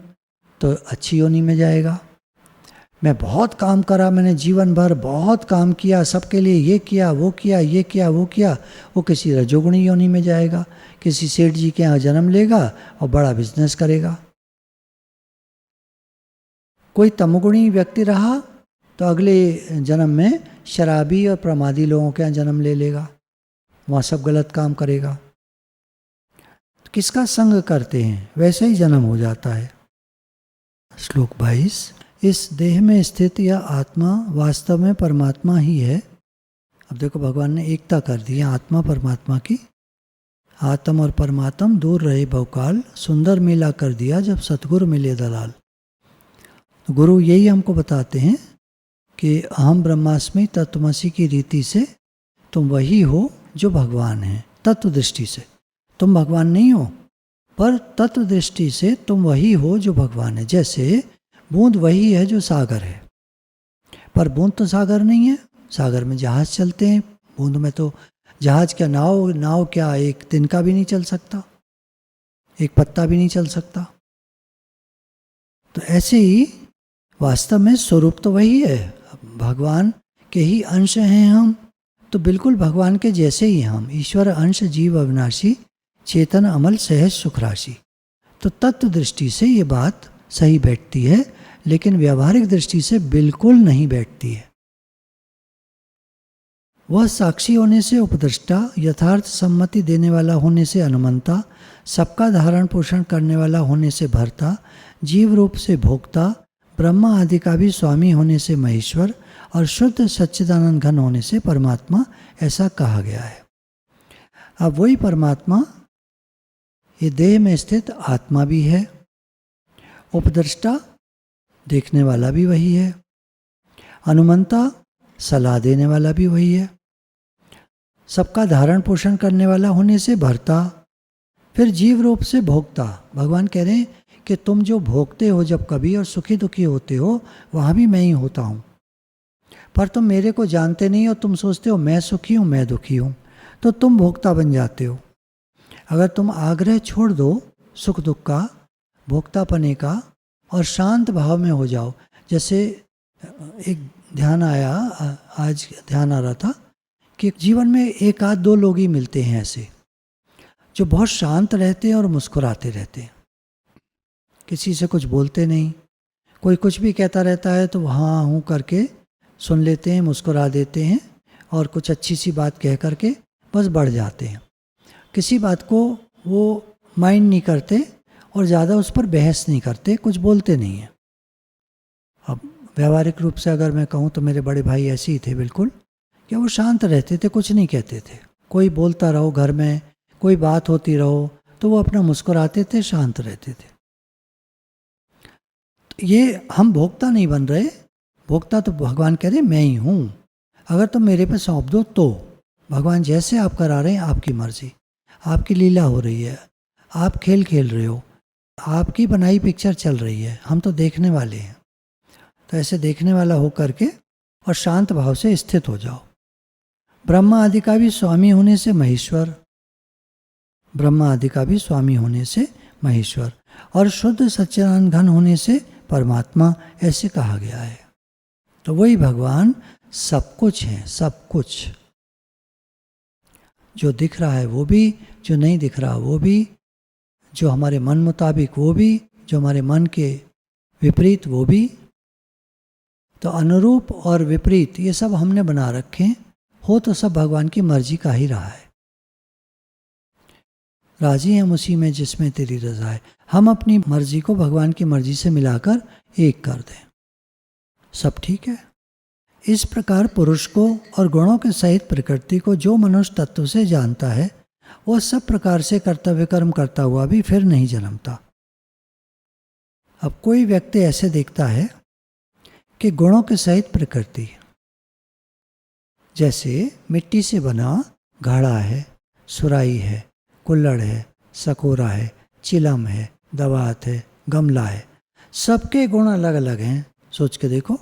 तो अच्छी योनि में जाएगा। मैं बहुत काम करा, मैंने जीवन भर बहुत काम किया, सबके लिए ये किया वो किया, ये किया वो किया, वो किसी रजोगुणी योनि में जाएगा। किसी सेठ जी के यहाँ जन्म लेगा और बड़ा बिजनेस करेगा। कोई तमोगुणी व्यक्ति रहा तो अगले जन्म में शराबी और प्रमादी लोगों के यहाँ जन्म ले लेगा, वहाँ सब गलत काम करेगा। तो किसका संग करते हैं वैसे ही जन्म हो जाता है। श्लोक 22। इस देह में स्थित यह आत्मा वास्तव में परमात्मा ही है। अब देखो भगवान ने एकता कर दी है आत्मा परमात्मा की। आत्म और परमात्म दूर रहे बहुकाल, सुंदर मेला कर दिया जब सतगुरु मिले दलाल। तो गुरु यही हमको बताते हैं कि अहम ब्रह्मास्मि तत्वमसि की रीति से तुम वही हो जो भगवान है। तत्व दृष्टि से तुम भगवान नहीं हो, पर तत्व दृष्टि से तुम वही हो जो भगवान है। जैसे बूंद वही है जो सागर है, पर बूंद तो सागर नहीं है। सागर में जहाज चलते हैं, बूंद में तो जहाज क्या, नाव क्या एक तिनका भी नहीं चल सकता, एक पत्ता भी नहीं चल सकता। तो ऐसे ही वास्तव में स्वरूप तो वही है, भगवान के ही अंश हैं हम। तो बिल्कुल भगवान के जैसे ही हम, ईश्वर अंश जीव अविनाशी, चेतन अमल सहज सुख राशि। तो तत्व दृष्टि से ये बात सही बैठती है, लेकिन व्यावहारिक दृष्टि से बिल्कुल नहीं बैठती है। वह साक्षी होने से उपदृष्टा, यथार्थ सम्मति देने वाला होने से अनुमंता, सबका धारण पोषण करने वाला होने से भर्ता, जीव रूप से भोक्ता, ब्रह्मा आदि का भी स्वामी होने से महेश्वर और शुद्ध सच्चिदानंद घन होने से परमात्मा, ऐसा कहा गया है। अब वही परमात्मा ये देह में स्थित आत्मा भी है, उपदृष्टा देखने वाला भी वही है, अनुमंता सलाह देने वाला भी वही है, सबका धारण पोषण करने वाला होने से भर्ता, फिर जीव रूप से भोक्ता। भगवान कह रहे हैं कि तुम जो भोगते हो जब कभी और सुखी दुखी होते हो, वहाँ भी मैं ही होता हूँ, पर तुम मेरे को जानते नहीं हो। तुम सोचते हो मैं सुखी हूँ, मैं दुखी हूँ, तो तुम भोक्ता बन जाते हो। अगर तुम आग्रह छोड़ दो सुख दुख का, भोक्तापने का, और शांत भाव में हो जाओ। जैसे एक ध्यान आया, आज ध्यान आ रहा था कि जीवन में एक आध दो लोग ही मिलते हैं ऐसे जो बहुत शांत रहते हैं और मुस्कुराते रहते हैं, किसी से कुछ बोलते नहीं। कोई कुछ भी कहता रहता है तो हाँ हूँ करके सुन लेते हैं, मुस्कुरा देते हैं और कुछ अच्छी सी बात कह करके बस बढ़ जाते हैं। किसी बात को वो माइंड नहीं करते और ज़्यादा उस पर बहस नहीं करते, कुछ बोलते नहीं हैं। अब व्यवहारिक रूप से अगर मैं कहूँ तो मेरे बड़े भाई ऐसे ही थे बिल्कुल, कि वो शांत रहते थे, कुछ नहीं कहते थे। कोई बोलता रहो घर में, कोई बात होती रहो तो वो अपना मुस्कुराते थे, शांत रहते थे। तो ये हम भोक्ता नहीं बन रहे, भोक्ता तो भगवान कह रहे मैं ही हूँ। अगर तुम मेरे पे सौंप दो तो भगवान जैसे आप करा रहे हैं, आपकी मर्जी, आपकी लीला हो रही है, आप खेल खेल रहे हो, आपकी बनाई पिक्चर चल रही है, हम तो देखने वाले हैं। तो ऐसे देखने वाला हो करके और शांत भाव से स्थित हो जाओ। ब्रह्मा आदि का भी स्वामी होने से महेश्वर, ब्रह्मा आदि का भी स्वामी होने से महेश्वर, और शुद्ध सच्चिदानंद घन होने से परमात्मा, ऐसे कहा गया है। तो वही भगवान सब कुछ है, सब कुछ। जो दिख रहा है वो भी, जो नहीं दिख रहा वो भी, जो हमारे मन मुताबिक वो भी, जो हमारे मन के विपरीत वो भी। तो अनुरूप और विपरीत ये सब हमने बना रखे हैं, हो तो सब भगवान की मर्जी का ही रहा है। राजी हम उसी में जिसमें तेरी रजा है। हम अपनी मर्जी को भगवान की मर्जी से मिलाकर एक कर दें, सब ठीक है। इस प्रकार पुरुष को और गुणों के सहित प्रकृति को जो मनुष्य तत्व से जानता है, वह सब प्रकार से कर्तव्य कर्म करता हुआ भी फिर नहीं जन्मता। अब कोई व्यक्ति ऐसे देखता है कि गुणों के सहित प्रकृति, जैसे मिट्टी से बना घड़ा है, सुराही है, कुल्हड़ है, सकोरा है, चिलम है, दवात है, गमला है, सबके गुण अलग अलग हैं। सोच के देखो,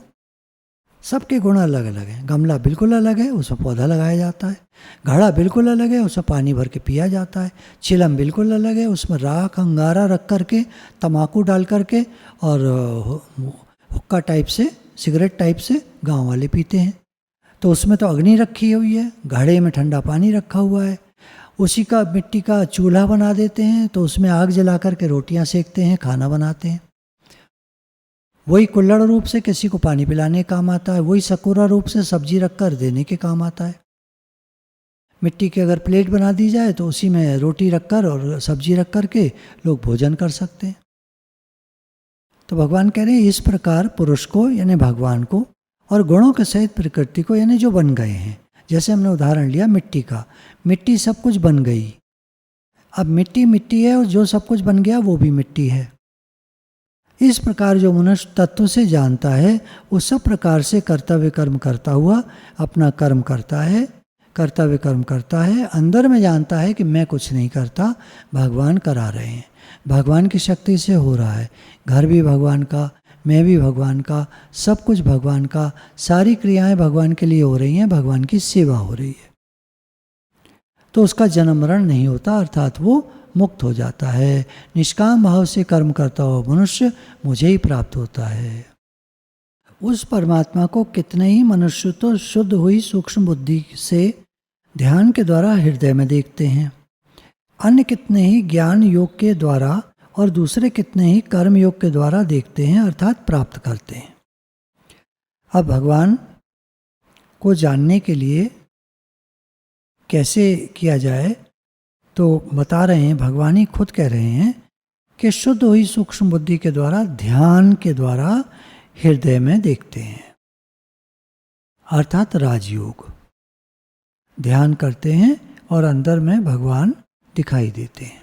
सबके गुण अलग अलग हैं। गमला बिल्कुल अलग है, उसमें पौधा लगाया जाता है। घड़ा बिल्कुल अलग है, उसमें पानी भर के पिया जाता है। चिलम बिल्कुल अलग है, उसमें राख अंगारा रख करके, तम्बाकू डाल करके और हुक्का टाइप से, सिगरेट टाइप से गांव वाले पीते हैं। तो उसमें तो अग्नि रखी हुई है, घड़े में ठंडा पानी रखा हुआ है, उसी का मिट्टी का चूल्हा बना देते हैं, तो उसमें आग जला करके रोटियां सेकते हैं, खाना बनाते हैं। वही कुल्हड़ रूप से किसी को पानी पिलाने के काम आता है, वही सकोरा रूप से सब्जी रख कर देने के काम आता है। मिट्टी की अगर प्लेट बना दी जाए तो उसी में रोटी रख कर और सब्जी रख कर के लोग भोजन कर सकते हैं। तो भगवान कह रहे हैं इस प्रकार पुरुष को यानी भगवान को और गुणों के सहित प्रकृति को यानी जो बन गए हैं। जैसे हमने उदाहरण लिया मिट्टी का, मिट्टी सब कुछ बन गई। अब मिट्टी मिट्टी है और जो सब कुछ बन गया वो भी मिट्टी है। इस प्रकार जो मनुष्य तत्व से जानता है, वो सब प्रकार से कर्तव्य कर्म करता हुआ अपना कर्म करता है, कर्तव्य कर्म करता है। अंदर में जानता है कि मैं कुछ नहीं करता, भगवान करा रहे हैं, भगवान की शक्ति से हो रहा है। घर भी भगवान का, मैं भी भगवान का, सब कुछ भगवान का, सारी क्रियाएं भगवान के लिए हो रही हैं, भगवान की सेवा हो रही है। तो उसका जन्म मरण नहीं होता, अर्थात वो मुक्त हो जाता है। निष्काम भाव से कर्म करता हुआ मनुष्य मुझे ही प्राप्त होता है। उस परमात्मा को कितने ही मनुष्य तो शुद्ध हुई सूक्ष्म बुद्धि से ध्यान के द्वारा हृदय में देखते हैं, अन्य कितने ही ज्ञान योग के द्वारा और दूसरे कितने ही कर्म योग के द्वारा देखते हैं, अर्थात प्राप्त करते हैं। अब भगवान को जानने के लिए कैसे किया जाए तो बता रहे हैं, भगवान ही खुद कह रहे हैं कि शुद्ध हुई सूक्ष्म बुद्धि के द्वारा, ध्यान के द्वारा हृदय में देखते हैं, अर्थात राजयोग। ध्यान करते हैं और अंदर में भगवान दिखाई देते हैं।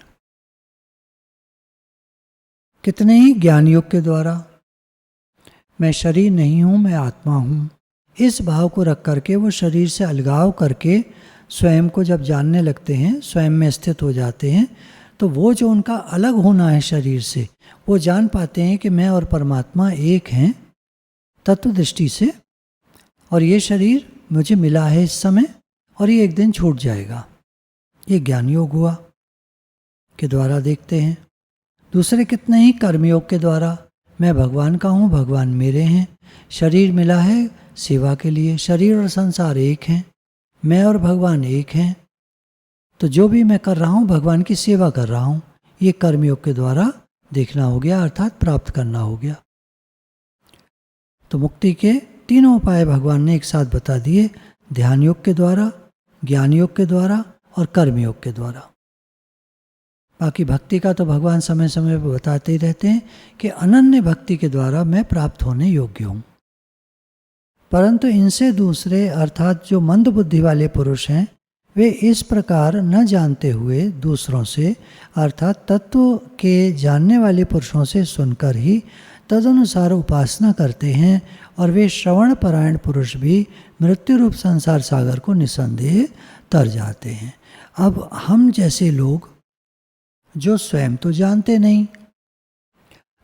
कितने ही ज्ञान योग के द्वारा, मैं शरीर नहीं हूँ, मैं आत्मा हूँ, इस भाव को रख करके वो शरीर से अलगाव करके स्वयं को जब जानने लगते हैं, स्वयं में स्थित हो जाते हैं, तो वो जो उनका अलग होना है शरीर से, वो जान पाते हैं कि मैं और परमात्मा एक हैं तत्व दृष्टि से, और ये शरीर मुझे मिला है इस समय और ये एक दिन छूट जाएगा। ये ज्ञान योग हुआ के द्वारा देखते हैं। दूसरे कितने ही कर्मयोग के द्वारा, मैं भगवान का हूँ, भगवान मेरे हैं, शरीर मिला है सेवा के लिए, शरीर और संसार एक हैं, मैं और भगवान एक हैं, तो जो भी मैं कर रहा हूँ भगवान की सेवा कर रहा हूँ, ये कर्मयोग के द्वारा देखना हो गया, अर्थात प्राप्त करना हो गया। तो मुक्ति के तीनों उपाय भगवान ने एक साथ बता दिए, ध्यान योग के द्वारा, ज्ञान योग के द्वारा और कर्मयोग के द्वारा। बाकी भक्ति का तो भगवान समय समय पर बताते ही रहते हैं कि अनन्य भक्ति के द्वारा मैं प्राप्त होने योग्य हूँ। परंतु इनसे दूसरे अर्थात जो मंद बुद्धि वाले पुरुष हैं, वे इस प्रकार न जानते हुए दूसरों से अर्थात तत्व के जानने वाले पुरुषों से सुनकर ही तदनुसार उपासना करते हैं, और वे श्रवण परायण पुरुष भी मृत्यु रूप संसार सागर को निसंदेह तर जाते हैं। अब हम जैसे लोग जो स्वयं तो जानते नहीं,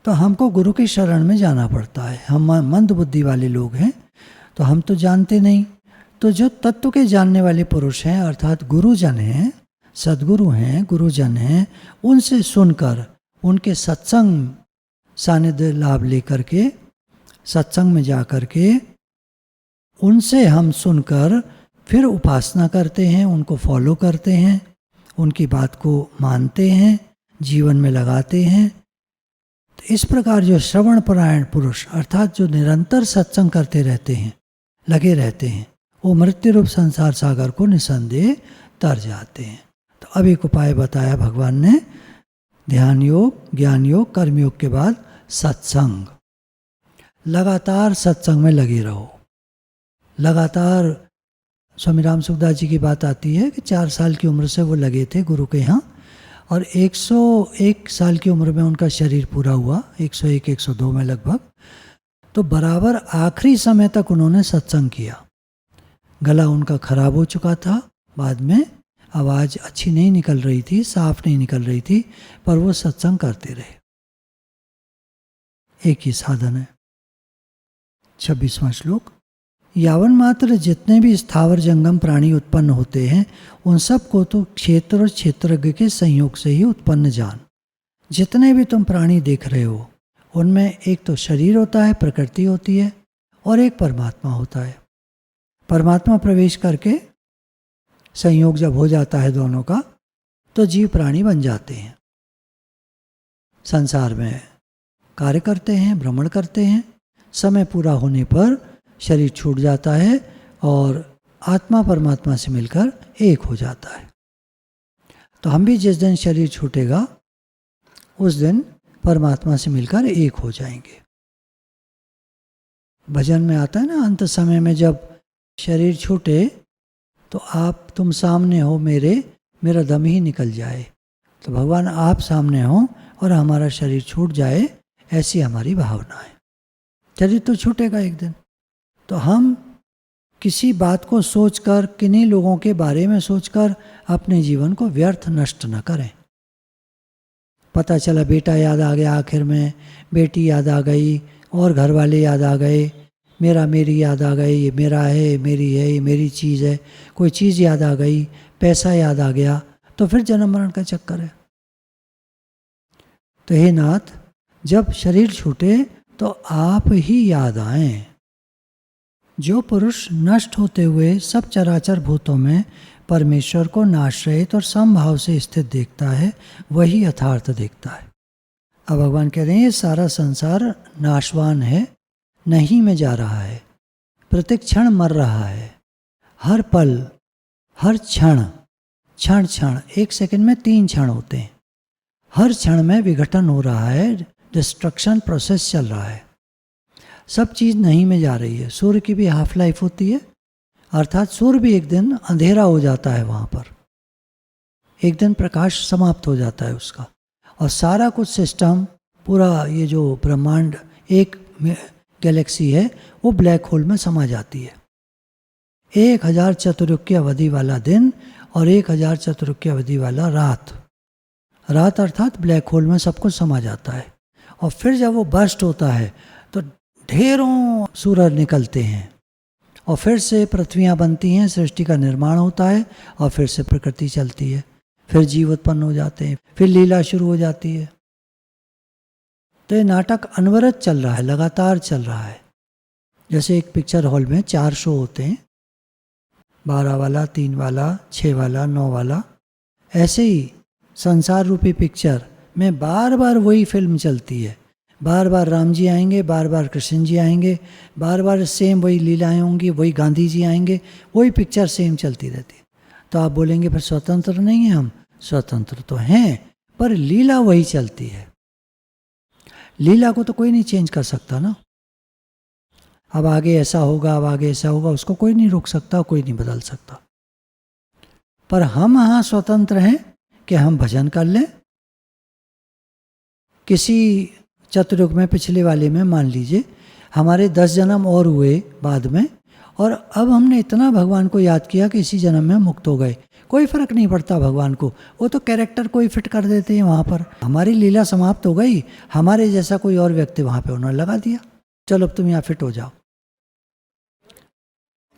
तो हमको गुरु की शरण में जाना पड़ता है। हम मंद बुद्धि वाले लोग हैं, तो हम तो जानते नहीं, तो जो तत्व के जानने वाले पुरुष हैं अर्थात गुरुजन हैं, सद्गुरु हैं, गुरुजन हैं, उनसे सुनकर, उनके सत्संग सानिध्य लाभ लेकर के, सत्संग में जा कर के उनसे हम सुनकर फिर उपासना करते हैं, उनको फॉलो करते हैं, उनकी बात को मानते हैं, जीवन में लगाते हैं। तो इस प्रकार जो श्रवण परायण पुरुष अर्थात जो निरंतर सत्संग करते रहते हैं, लगे रहते हैं, वो मृत्यु रूप संसार सागर को निसंदेह तर जाते हैं। तो अब एक उपाय बताया भगवान ने, ध्यान योग, ज्ञान योग, कर्म योग के बाद सत्संग। लगातार सत्संग में लगे रहो। लगातार स्वामी राम सुखदास जी की बात आती है कि 4 साल की उम्र से वो लगे थे गुरु के यहाँ, और 101 साल की उम्र में उनका शरीर पूरा हुआ, 101-102 में लगभग। तो बराबर आखिरी समय तक उन्होंने सत्संग किया। गला उनका खराब हो चुका था, बाद में आवाज़ अच्छी नहीं निकल रही थी, साफ नहीं निकल रही थी, पर वो सत्संग करते रहे। एक ही साधन है। 26वां श्लोक, यावन मात्र जितने भी स्थावर जंगम प्राणी उत्पन्न होते हैं, उन सब को तो क्षेत्र और क्षेत्रज्ञ के संयोग से ही उत्पन्न जान। जितने भी तुम प्राणी देख रहे हो, उनमें एक तो शरीर होता है, प्रकृति होती है, और एक परमात्मा होता है। परमात्मा प्रवेश करके संयोग जब हो जाता है दोनों का, तो जीव प्राणी बन जाते हैं, संसार में कार्य करते हैं, भ्रमण करते हैं। समय पूरा होने पर शरीर छूट जाता है और आत्मा परमात्मा से मिलकर एक हो जाता है। तो हम भी जिस दिन शरीर छूटेगा उस दिन परमात्मा से मिलकर एक हो जाएंगे। भजन में आता है ना, अंत समय में जब शरीर छूटे तो आप तुम सामने हो मेरे, मेरा दम ही निकल जाए। तो भगवान आप सामने हो और हमारा शरीर छूट जाए, ऐसी हमारी भावना है। शरीर तो छूटेगा एक दिन, तो हम किसी बात को सोचकर, किन्हीं लोगों के बारे में सोचकर अपने जीवन को व्यर्थ नष्ट न करें। पता चला बेटा याद आ गया, आखिर में बेटी याद आ गई, और घर वाले याद आ गए, मेरा मेरी याद आ गई, ये मेरा है, मेरी है, ये मेरी चीज़ है, कोई चीज़ याद आ गई, पैसा याद आ गया, तो फिर जन्म मरण का चक्कर है। तो हे नाथ, जब शरीर छूटे तो आप ही याद आएं। जो पुरुष नष्ट होते हुए सब चराचर भूतों में परमेश्वर को नाशरहित और समभाव से स्थित देखता है, वही यथार्थ देखता है। अब भगवान कह रहे हैं ये सारा संसार नाशवान है, नहीं में जा रहा है, प्रत्येक क्षण मर रहा है। हर पल, हर क्षण, क्षण क्षण, 1 सेकंड में 3 क्षण होते हैं। हर क्षण में विघटन हो रहा है, डिस्ट्रक्शन प्रोसेस चल रहा है। सब चीज़ नहीं में जा रही है। सूर्य की भी हाफ लाइफ होती है, अर्थात सूर्य भी एक दिन अंधेरा हो जाता है, वहाँ पर एक दिन प्रकाश समाप्त हो जाता है उसका, और सारा कुछ सिस्टम, पूरा ये जो ब्रह्मांड, एक गैलेक्सी है, वो ब्लैक होल में समा जाती है। 1000 चतुर्युग की अवधि वाला दिन और 1000 चतुर्युग की अवधि वाला रात। रात अर्थात ब्लैक होल में सब कुछ समा जाता है, और फिर जब वो बर्स्ट होता है तो ढेरों सूरज निकलते हैं, और फिर से पृथ्वियाँ बनती हैं, सृष्टि का निर्माण होता है, और फिर से प्रकृति चलती है, फिर जीव उत्पन्न हो जाते हैं, फिर लीला शुरू हो जाती है। तो ये नाटक अनवरत चल रहा है, लगातार चल रहा है। जैसे एक पिक्चर हॉल में 4 शो होते हैं, 12 वाला, 3 वाला, 6 वाला, 9 वाला, ऐसे ही संसार रूपी पिक्चर में बार बार वही फिल्म चलती है। बार बार राम जी आएंगे, बार बार कृष्ण जी आएंगे, बार बार सेम वही लीलाएं होंगी, वही गांधी जी आएंगे, वही पिक्चर सेम चलती रहती है। तो आप बोलेंगे फिर स्वतंत्र नहीं है हम? स्वतंत्र तो हैं, पर लीला वही चलती है। लीला को तो कोई नहीं चेंज कर सकता ना। अब आगे ऐसा होगा, अब आगे ऐसा होगा, उसको कोई नहीं रोक सकता, कोई नहीं बदल सकता। पर हम यहाँ स्वतंत्र हैं कि हम भजन कर लें। किसी चतुर्युग में, पिछले वाले में मान लीजिए हमारे 10 जन्म और हुए बाद में, और अब हमने इतना भगवान को याद किया कि इसी जन्म में मुक्त हो गए। कोई फर्क नहीं पड़ता भगवान को, वो तो कैरेक्टर कोई फिट कर देते हैं वहाँ पर। हमारी लीला समाप्त हो गई, हमारे जैसा कोई और व्यक्ति वहाँ पे उन्होंने लगा दिया, चलो अब तुम यहाँ फिट हो जाओ।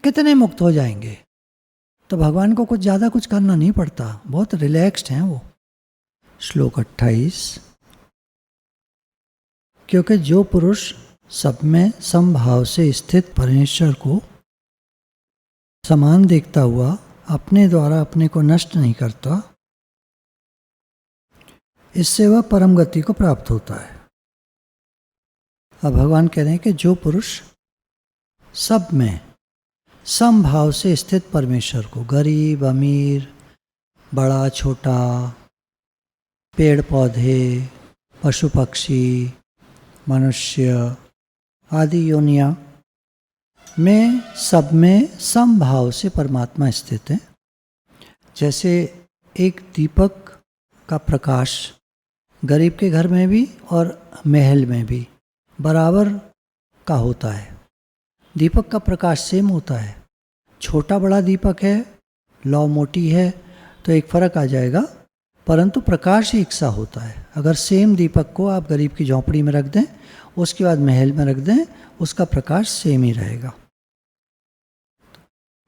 कितने मुक्त हो जाएंगे? तो भगवान को कुछ ज़्यादा कुछ करना नहीं पड़ता, बहुत रिलैक्स्ड हैं वो। श्लोक 28, क्योंकि जो पुरुष सब में समभाव से स्थित परमेश्वर को समान देखता हुआ अपने द्वारा अपने को नष्ट नहीं करता, इससे वह परम गति को प्राप्त होता है। अब भगवान कह रहे हैं कि जो पुरुष सब में समभाव से स्थित परमेश्वर को, गरीब अमीर, बड़ा छोटा, पेड़ पौधे, पशु पक्षी, मनुष्य आदि योनियां में, सब में समभाव से परमात्मा स्थित है। जैसे एक दीपक का प्रकाश गरीब के घर में भी और महल में भी बराबर का होता है। दीपक का प्रकाश सेम होता है। छोटा बड़ा दीपक है, लौ मोटी है, तो एक फर्क आ जाएगा, परंतु प्रकाश एक सा होता है। अगर सेम दीपक को आप गरीब की झोंपड़ी में रख दें, उसके बाद महल में रख दें, उसका प्रकाश सेम ही रहेगा।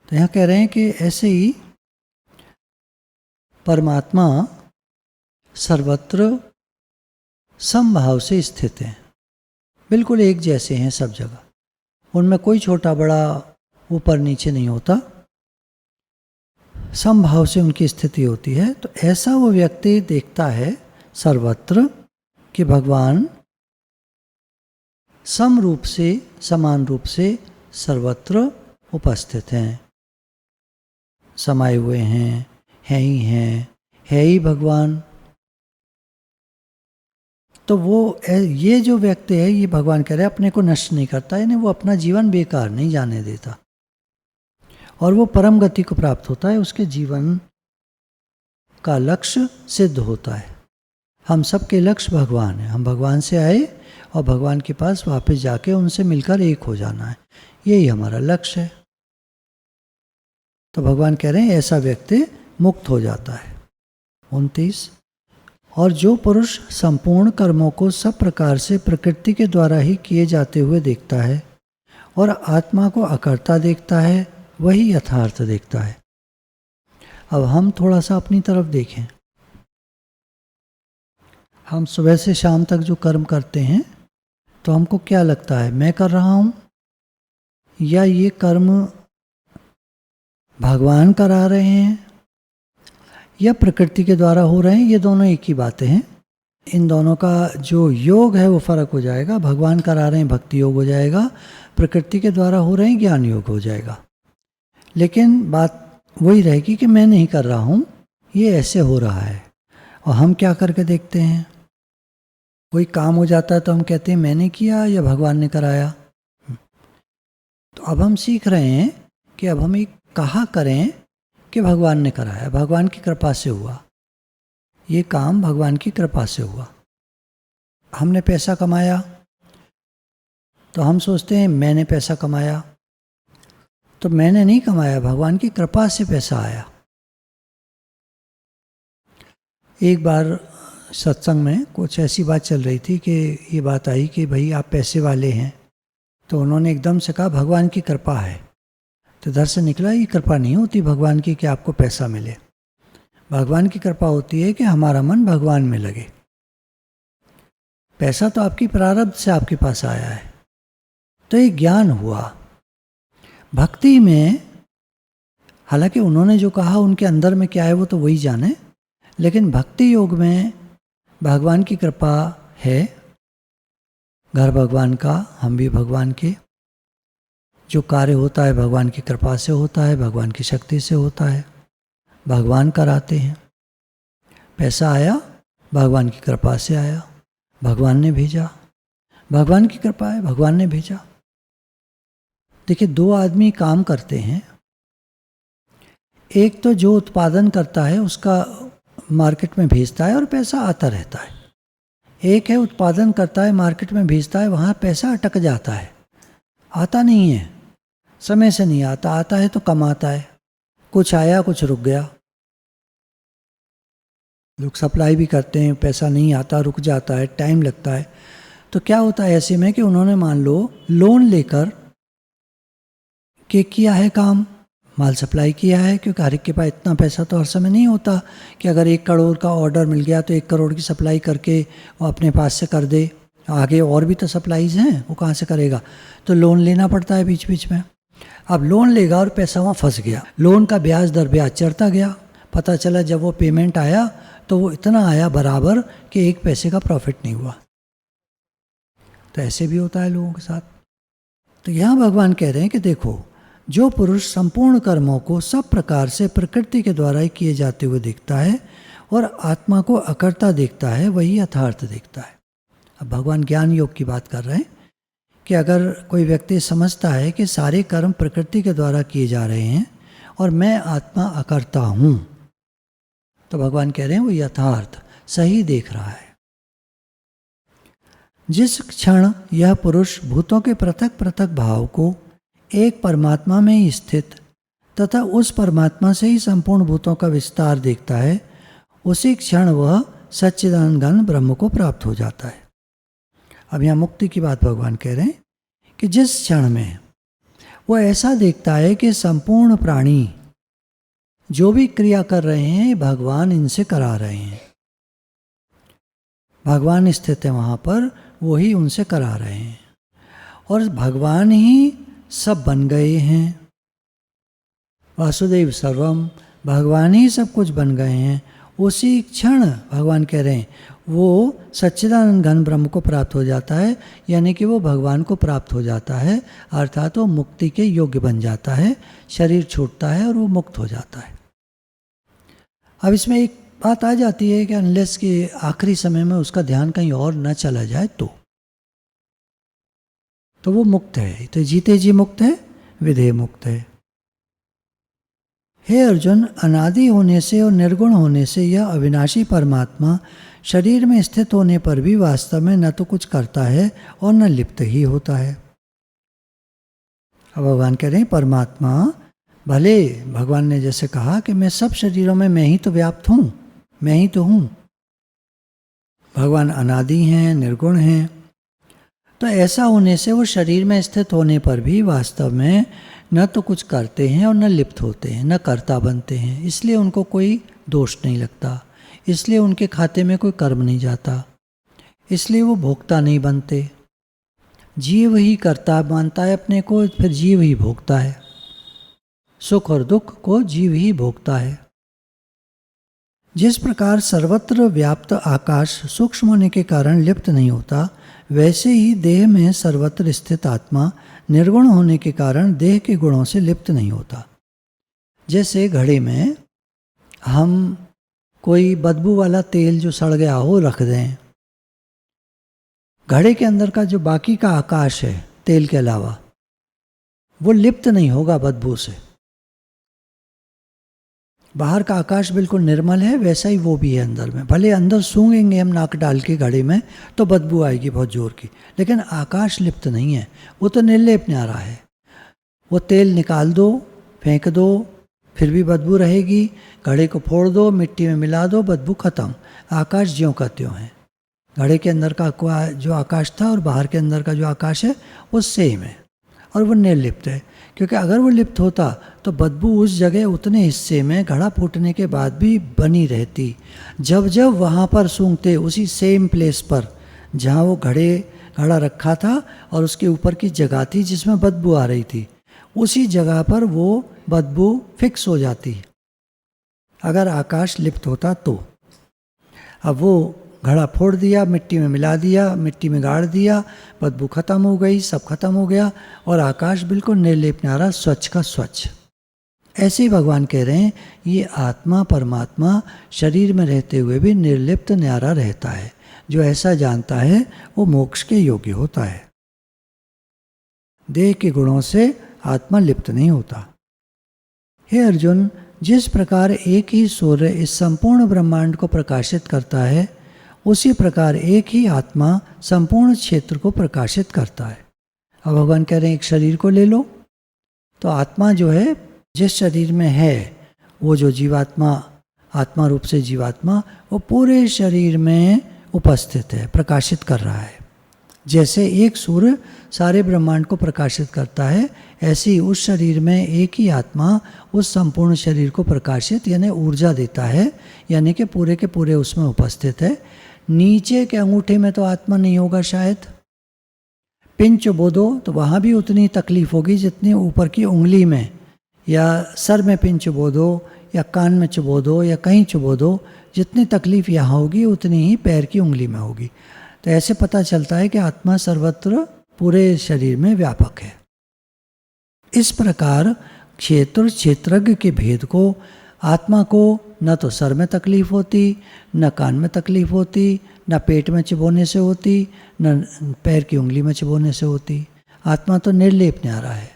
तो यहाँ कह रहे हैं कि ऐसे ही परमात्मा सर्वत्र समभाव से स्थित हैं, बिल्कुल एक जैसे हैं सब जगह। उनमें कोई छोटा बड़ा, ऊपर नीचे नहीं होता, समभाव से उनकी स्थिति होती है। तो ऐसा वो व्यक्ति देखता है सर्वत्र कि भगवान सम रूप से, समान रूप से सर्वत्र उपस्थित हैं, समाये हुए हैं, है ही भगवान। तो वो ये जो व्यक्ति है, ये भगवान कह रहे हैं अपने को नष्ट नहीं करता, यानी वो अपना जीवन बेकार नहीं जाने देता, और वो परम गति को प्राप्त होता है। उसके जीवन का लक्ष्य सिद्ध होता है। हम सबके लक्ष्य भगवान है, हम भगवान से आए और भगवान के पास वापस जाके उनसे मिलकर एक हो जाना है, यही हमारा लक्ष्य है। तो भगवान कह रहे हैं ऐसा व्यक्ति मुक्त हो जाता है। 29, और जो पुरुष संपूर्ण कर्मों को सब प्रकार से प्रकृति के द्वारा ही किए जाते हुए देखता है और आत्मा को अकर्ता देखता है, वही यथार्थ देखता है। अब हम थोड़ा सा अपनी तरफ देखें। हम सुबह से शाम तक जो कर्म करते हैं, तो हमको क्या लगता है, मैं कर रहा हूँ या ये कर्म भगवान करा रहे हैं या प्रकृति के द्वारा हो रहे हैं? ये दोनों एक ही बातें हैं। इन दोनों का जो योग है वो फर्क हो जाएगा। भगवान करा रहे हैं भक्ति योग हो जाएगा, प्रकृति के द्वारा हो रहे हैं ज्ञान योग हो जाएगा। लेकिन बात वही रहेगी कि मैं नहीं कर रहा हूँ, ये ऐसे हो रहा है। और हम क्या करके देखते हैं, कोई काम हो जाता है तो हम कहते हैं मैंने किया या भगवान ने कराया। तो अब हम सीख रहे हैं कि अब हम एक कहा करें कि भगवान ने कराया, भगवान की कृपा से हुआ, ये काम भगवान की कृपा से हुआ। हमने पैसा कमाया तो हम सोचते हैं मैंने पैसा कमाया, तो मैंने नहीं कमाया, भगवान की कृपा से पैसा आया। एक बार सत्संग में कुछ ऐसी बात चल रही थी कि ये बात आई कि भाई आप पैसे वाले हैं, तो उन्होंने एकदम से कहा भगवान की कृपा है। तो इधर से निकला ये कृपा नहीं होती भगवान की कि आपको पैसा मिले। भगवान की कृपा होती है कि हमारा मन भगवान में लगे। पैसा तो आपकी प्रारब्ध से आपके पास आया है, तो ये ज्ञान हुआ। भक्ति में हालांकि उन्होंने जो कहा उनके अंदर में क्या है वो तो वही जाने, लेकिन भक्ति योग में भगवान की कृपा है, घर भगवान का, हम भी भगवान के। जो कार्य होता है भगवान की कृपा से होता है, भगवान की शक्ति से होता है, भगवान कराते हैं। पैसा आया भगवान की कृपा से आया, भगवान ने भेजा, भगवान की कृपा है, भगवान ने भेजा। देखिए, दो आदमी काम करते हैं, एक तो जो उत्पादन करता है उसका मार्केट में भेजता है और पैसा आता रहता है, एक है उत्पादन करता है मार्केट में भेजता है, वहाँ पैसा अटक जाता है, आता नहीं है, समय से नहीं आता, आता है तो कम आता है, कुछ आया कुछ रुक गया। लोग सप्लाई भी करते हैं, पैसा नहीं आता, रुक जाता है, टाइम लगता है। तो क्या होता है ऐसे में कि उन्होंने मान लो लोन लेकर के किया है काम, माल सप्लाई किया है, क्योंकि हर एक के पास इतना पैसा तो हर समय नहीं होता कि अगर 1 करोड़ का ऑर्डर मिल गया तो 1 करोड़ की सप्लाई करके वो अपने पास से कर दे, आगे और भी तो सप्लाईज हैं, वो कहाँ से करेगा, तो लोन लेना पड़ता है बीच बीच में। अब लोन लेगा और पैसा वहाँ फंस गया, लोन का ब्याज दर ब्याज चढ़ता गया, पता चला जब वो पेमेंट आया तो वो इतना आया बराबर कि 1 पैसे का प्रॉफिट नहीं हुआ। तो ऐसे भी होता है लोगों के साथ। तो यहाँ भगवान कह रहे हैं कि देखो, जो पुरुष संपूर्ण कर्मों को सब प्रकार से प्रकृति के द्वारा ही किए जाते हुए देखता है और आत्मा को अकर्ता देखता है, वही यथार्थ देखता है। अब भगवान ज्ञान योग की बात कर रहे हैं कि अगर कोई व्यक्ति समझता है कि सारे कर्म प्रकृति के द्वारा किए जा रहे हैं और मैं आत्मा अकर्ता हूँ, तो भगवान कह रहे हैं वो यथार्थ सही देख रहा है। जिस क्षण यह पुरुष भूतों के पृथक पृथक भाव को एक परमात्मा में ही स्थित तथा उस परमात्मा से ही संपूर्ण भूतों का विस्तार देखता है, उसी क्षण वह सच्चिदानंद घन ब्रह्म को प्राप्त हो जाता है। अब यहाँ मुक्ति की बात भगवान कह रहे हैं कि जिस क्षण में वो ऐसा देखता है कि संपूर्ण प्राणी जो भी क्रिया कर रहे हैं भगवान इनसे करा रहे हैं, भगवान स्थित है वहाँ पर, वो ही उनसे करा रहे हैं और भगवान ही सब बन गए हैं। वासुदेव सर्वम, भगवान ही सब कुछ बन गए हैं। उसी क्षण भगवान कह रहे हैं वो सच्चिदानंद घन ब्रह्म को प्राप्त हो जाता है, यानी कि वो भगवान को प्राप्त हो जाता है, अर्थात वो मुक्ति के योग्य बन जाता है, शरीर छूटता है और वो मुक्त हो जाता है। अब इसमें एक बात आ जाती है कि अनलेस कि आखिरी समय में उसका ध्यान कहीं और न चला जाए तो वो मुक्त है, तो जीते जी मुक्त है, विधेय मुक्त है। हे अर्जुन, अनादि होने से और निर्गुण होने से यह अविनाशी परमात्मा शरीर में स्थित होने पर भी वास्तव में न तो कुछ करता है और न लिप्त ही होता है। अब भगवान कह रहे हैं परमात्मा, भले भगवान ने जैसे कहा कि मैं सब शरीरों में मैं ही तो व्याप्त हूँ, मैं ही तो हूँ, भगवान अनादि हैं, निर्गुण हैं, तो ऐसा होने से वो शरीर में स्थित होने पर भी वास्तव में न तो कुछ करते हैं और न लिप्त होते हैं, न कर्ता बनते हैं, इसलिए उनको कोई दोष नहीं लगता, इसलिए उनके खाते में कोई कर्म नहीं जाता, इसलिए वो भोक्ता नहीं बनते। जीव ही कर्ता मानता है अपने को, फिर जीव ही भोगता है, सुख और दुख को जीव ही भोगता है। जिस प्रकार सर्वत्र व्याप्त आकाश सूक्ष्म होने के कारण लिप्त नहीं होता, वैसे ही देह में सर्वत्र स्थित आत्मा निर्गुण होने के कारण देह के गुणों से लिप्त नहीं होता। जैसे घड़े में हम कोई बदबू वाला तेल जो सड़ गया हो रख दें, घड़े के अंदर का जो बाकी का आकाश है तेल के अलावा, वो लिप्त नहीं होगा बदबू से। बाहर का आकाश बिल्कुल निर्मल है, वैसा ही वो भी है अंदर में। भले अंदर सूंघेंगे हम नाक डाल के घड़े में तो बदबू आएगी बहुत जोर की, लेकिन आकाश लिप्त नहीं है, वो तो निर्लेप न्यारा है। वो तेल निकाल दो, फेंक दो, फिर भी बदबू रहेगी, घड़े को फोड़ दो, मिट्टी में मिला दो, बदबू खत्म। आकाश ज्यों का त्यों है। घड़े के अंदर का जो आकाश था और बाहर के अंदर का जो आकाश है वो सेम है और वो निर्लिप्त है, क्योंकि अगर वो लिप्त होता तो बदबू उस जगह उतने हिस्से में घड़ा फूटने के बाद भी बनी रहती। जब जब वहाँ पर सूंघते, उसी सेम प्लेस पर जहाँ वो घड़ा रखा था और उसके ऊपर की जगह थी जिसमें बदबू आ रही थी, उसी जगह पर वो बदबू फिक्स हो जाती है। अगर आकाश लिप्त होता तो अब वो घड़ा फोड़ दिया, मिट्टी में मिला दिया, मिट्टी में गाड़ दिया, बदबू खत्म हो गई, सब खत्म हो गया और आकाश बिल्कुल निर्लेप न्यारा, स्वच्छ का स्वच्छ। ऐसे ही भगवान कह रहे हैं ये आत्मा परमात्मा शरीर में रहते हुए भी निर्लिप्त न्यारा रहता है। जो ऐसा जानता है वो मोक्ष के योग्य होता है। देह के गुणों से आत्मा लिप्त नहीं होता। हे अर्जुन, जिस प्रकार एक ही सूर्य इस संपूर्ण ब्रह्मांड को प्रकाशित करता है, उसी प्रकार एक ही आत्मा संपूर्ण क्षेत्र को प्रकाशित करता है। अब भगवान कह रहे हैं एक शरीर को ले लो, तो आत्मा जो है जिस शरीर में है, वो जो जीवात्मा, आत्मा रूप से जीवात्मा, वो पूरे शरीर में उपस्थित है, प्रकाशित कर रहा है। जैसे एक सूर्य सारे ब्रह्मांड को प्रकाशित करता है, ऐसे ही उस शरीर में एक ही आत्मा उस संपूर्ण शरीर को प्रकाशित यानी ऊर्जा देता है, यानी कि पूरे के पूरे उसमें उपस्थित है। नीचे के अंगूठे में तो आत्मा नहीं होगा शायद, पिंच चुबो दो तो वहाँ भी उतनी तकलीफ होगी जितनी ऊपर की उंगली में, या सर में पिंच चुबो दो, या कान में चुबो दो, या कहीं चुबो दो, जितनी तकलीफ यहाँ होगी उतनी ही पैर की उंगली में होगी। तो ऐसे पता चलता है कि आत्मा सर्वत्र पूरे शरीर में व्यापक है। इस प्रकार क्षेत्र क्षेत्रज्ञ के भेद को आत्मा को न तो सर में तकलीफ होती, न कान में तकलीफ होती, न पेट में चिबोने से होती, न पैर की उंगली में चिबोने से होती। आत्मा तो निर्लेप न्यारा है,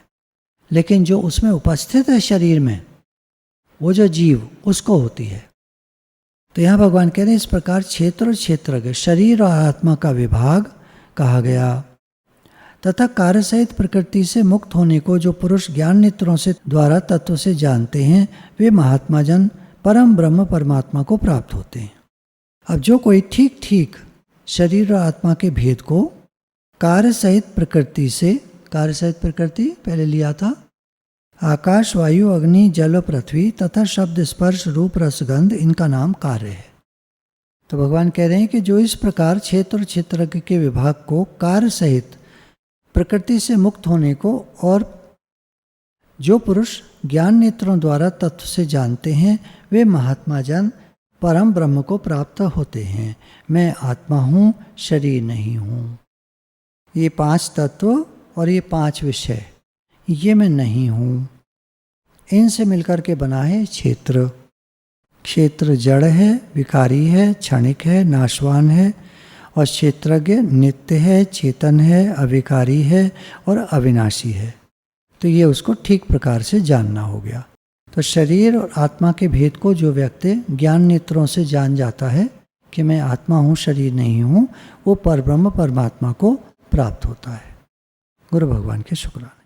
लेकिन जो उसमें उपस्थित है शरीर में, वो जो जीव, उसको होती है। तो यहाँ भगवान कह रहे हैं इस प्रकार क्षेत्र और क्षेत्रज्ञ, शरीर और आत्मा का विभाग कहा गया। तथा कार्य सहित प्रकृति से मुक्त होने को जो पुरुष ज्ञान नेत्रों से द्वारा तत्व से जानते हैं, वे महात्मा जन परम ब्रह्म परमात्मा को प्राप्त होते हैं। अब जो कोई ठीक ठीक शरीर और आत्मा के भेद को कार्य सहित प्रकृति से, कार्य सहित प्रकृति पहले लिया था, आकाश, वायु, अग्नि, जल, पृथ्वी तथा शब्द, स्पर्श, रूप, रसगंध, इनका नाम कार्य है। तो भगवान कह रहे हैं कि जो इस प्रकार क्षेत्र और क्षेत्रज्ञ के विभाग को कार्य सहित प्रकृति से मुक्त होने को और जो पुरुष ज्ञान नेत्रों द्वारा तत्व से जानते हैं, वे महात्मा जन परम ब्रह्म को प्राप्त होते हैं। मैं आत्मा हूँ, शरीर नहीं हूँ। ये 5 तत्व और ये 5 विषय, ये मैं नहीं हूँ। इनसे मिलकर के बना है क्षेत्र। क्षेत्र जड़ है, विकारी है, क्षणिक है, नाशवान है, और क्षेत्रज्ञ नित्य है, चेतन है, अविकारी है और अविनाशी है। तो ये उसको ठीक प्रकार से जानना हो गया। तो शरीर और आत्मा के भेद को जो व्यक्ति ज्ञान नेत्रों से जान जाता है कि मैं आत्मा हूँ, शरीर नहीं हूँ, वो परब्रह्म परमात्मा को प्राप्त होता है। गुरु भगवान के शुक्राने।